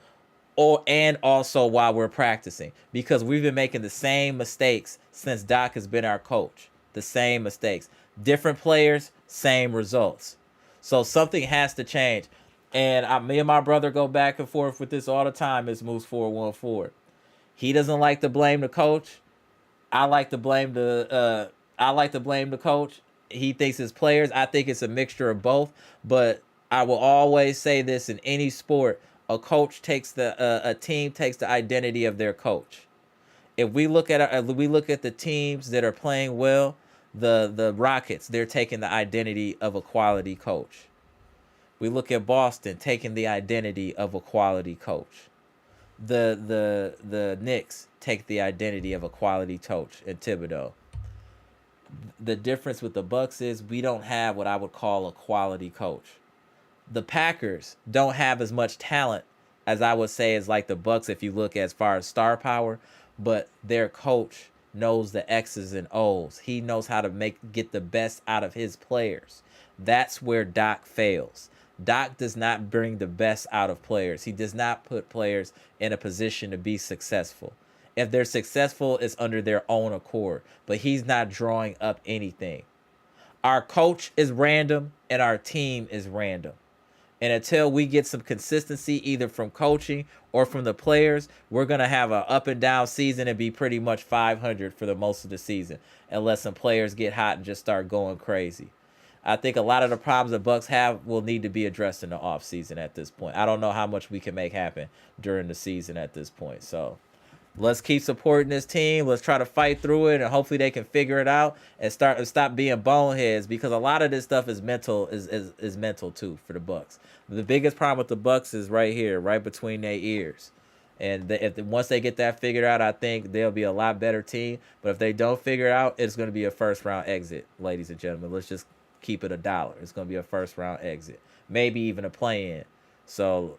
and also while we're practicing, because we've been making the same mistakes since Doc has been our coach. The same mistakes. Different players, same results. So something has to change. And me and my brother go back and forth with this all the time. It's Moose 414. He doesn't like to blame the coach. I like to blame the coach. He thinks it's players. I think it's a mixture of both. But I will always say this in any sport: a team takes the identity of their coach. If we look at the teams that are playing well, the Rockets, they're taking the identity of a quality coach. We look at Boston taking the identity of a quality coach. The Knicks take the identity of a quality coach in Thibodeau. The difference with the Bucks is we don't have what I would call a quality coach. The Packers don't have as much talent as I would say as like the Bucks if you look as far as star power, but their coach knows the X's and O's. He knows how to get the best out of his players. That's where Doc fails. Doc does not bring the best out of players. He does not put players in a position to be successful. If they're successful, it's under their own accord. But he's not drawing up anything. Our coach is random and our team is random. And until we get some consistency either from coaching or from the players, we're going to have an up and down season and be pretty much 500 for the most of the season. Unless some players get hot and just start going crazy. I think a lot of the problems the Bucks have will need to be addressed in the offseason at this point. I don't know how much we can make happen during the season at this point. So let's keep supporting this team. Let's try to fight through it, and hopefully they can figure it out and stop being boneheads, because a lot of this stuff is mental is mental too for the Bucks. The biggest problem with the Bucks is right here, right between their ears. And once they get that figured out, I think they'll be a lot better team. But if they don't figure it out, it's going to be a first round exit, ladies and gentlemen. Let's just keep it $1. It's going to be a first round exit, maybe even a play-in. So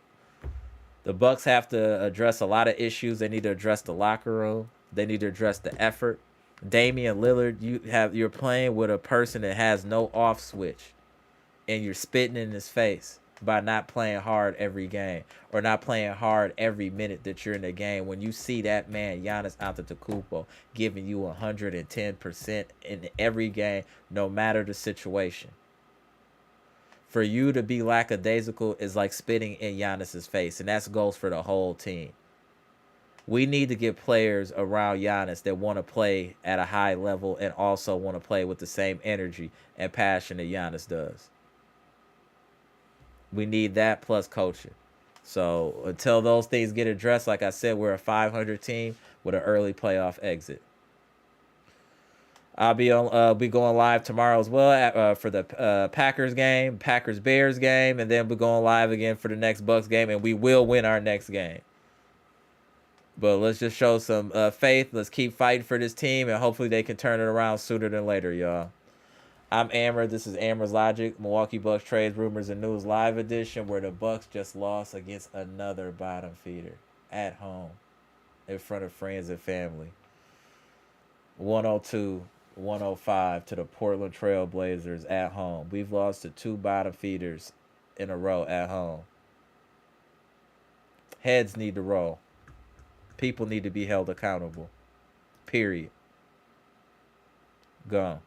the Bucks have to address a lot of issues. They need to address the locker room. They need to address the effort. Damian Lillard, you're playing with a person that has no off switch, and you're spitting in his face by not playing hard every game or not playing hard every minute that you're in the game. When you see that man, Giannis Antetokounmpo, giving you 110% in every game, no matter the situation. For you to be lackadaisical is like spitting in Giannis's face, and that goes for the whole team. We need to get players around Giannis that want to play at a high level and also want to play with the same energy and passion that Giannis does. We need that plus coaching. So until those things get addressed, like I said, we're a 500 team with an early playoff exit. I'll be going live tomorrow as well for the Packers game, Packers-Bears game, and then we're going live again for the next Bucks game, and we will win our next game. But let's just show some faith. Let's keep fighting for this team, and hopefully they can turn it around sooner than later, y'all. I'm Amara. This is AmarasLogic, Milwaukee Bucks trades, rumors, and news live edition, where the Bucks just lost against another bottom feeder at home in front of friends and family. 102-105 to the Portland Trail Blazers at home. We've lost to 2 bottom feeders in a row at home. Heads need to roll. People need to be held accountable. Period. Gone.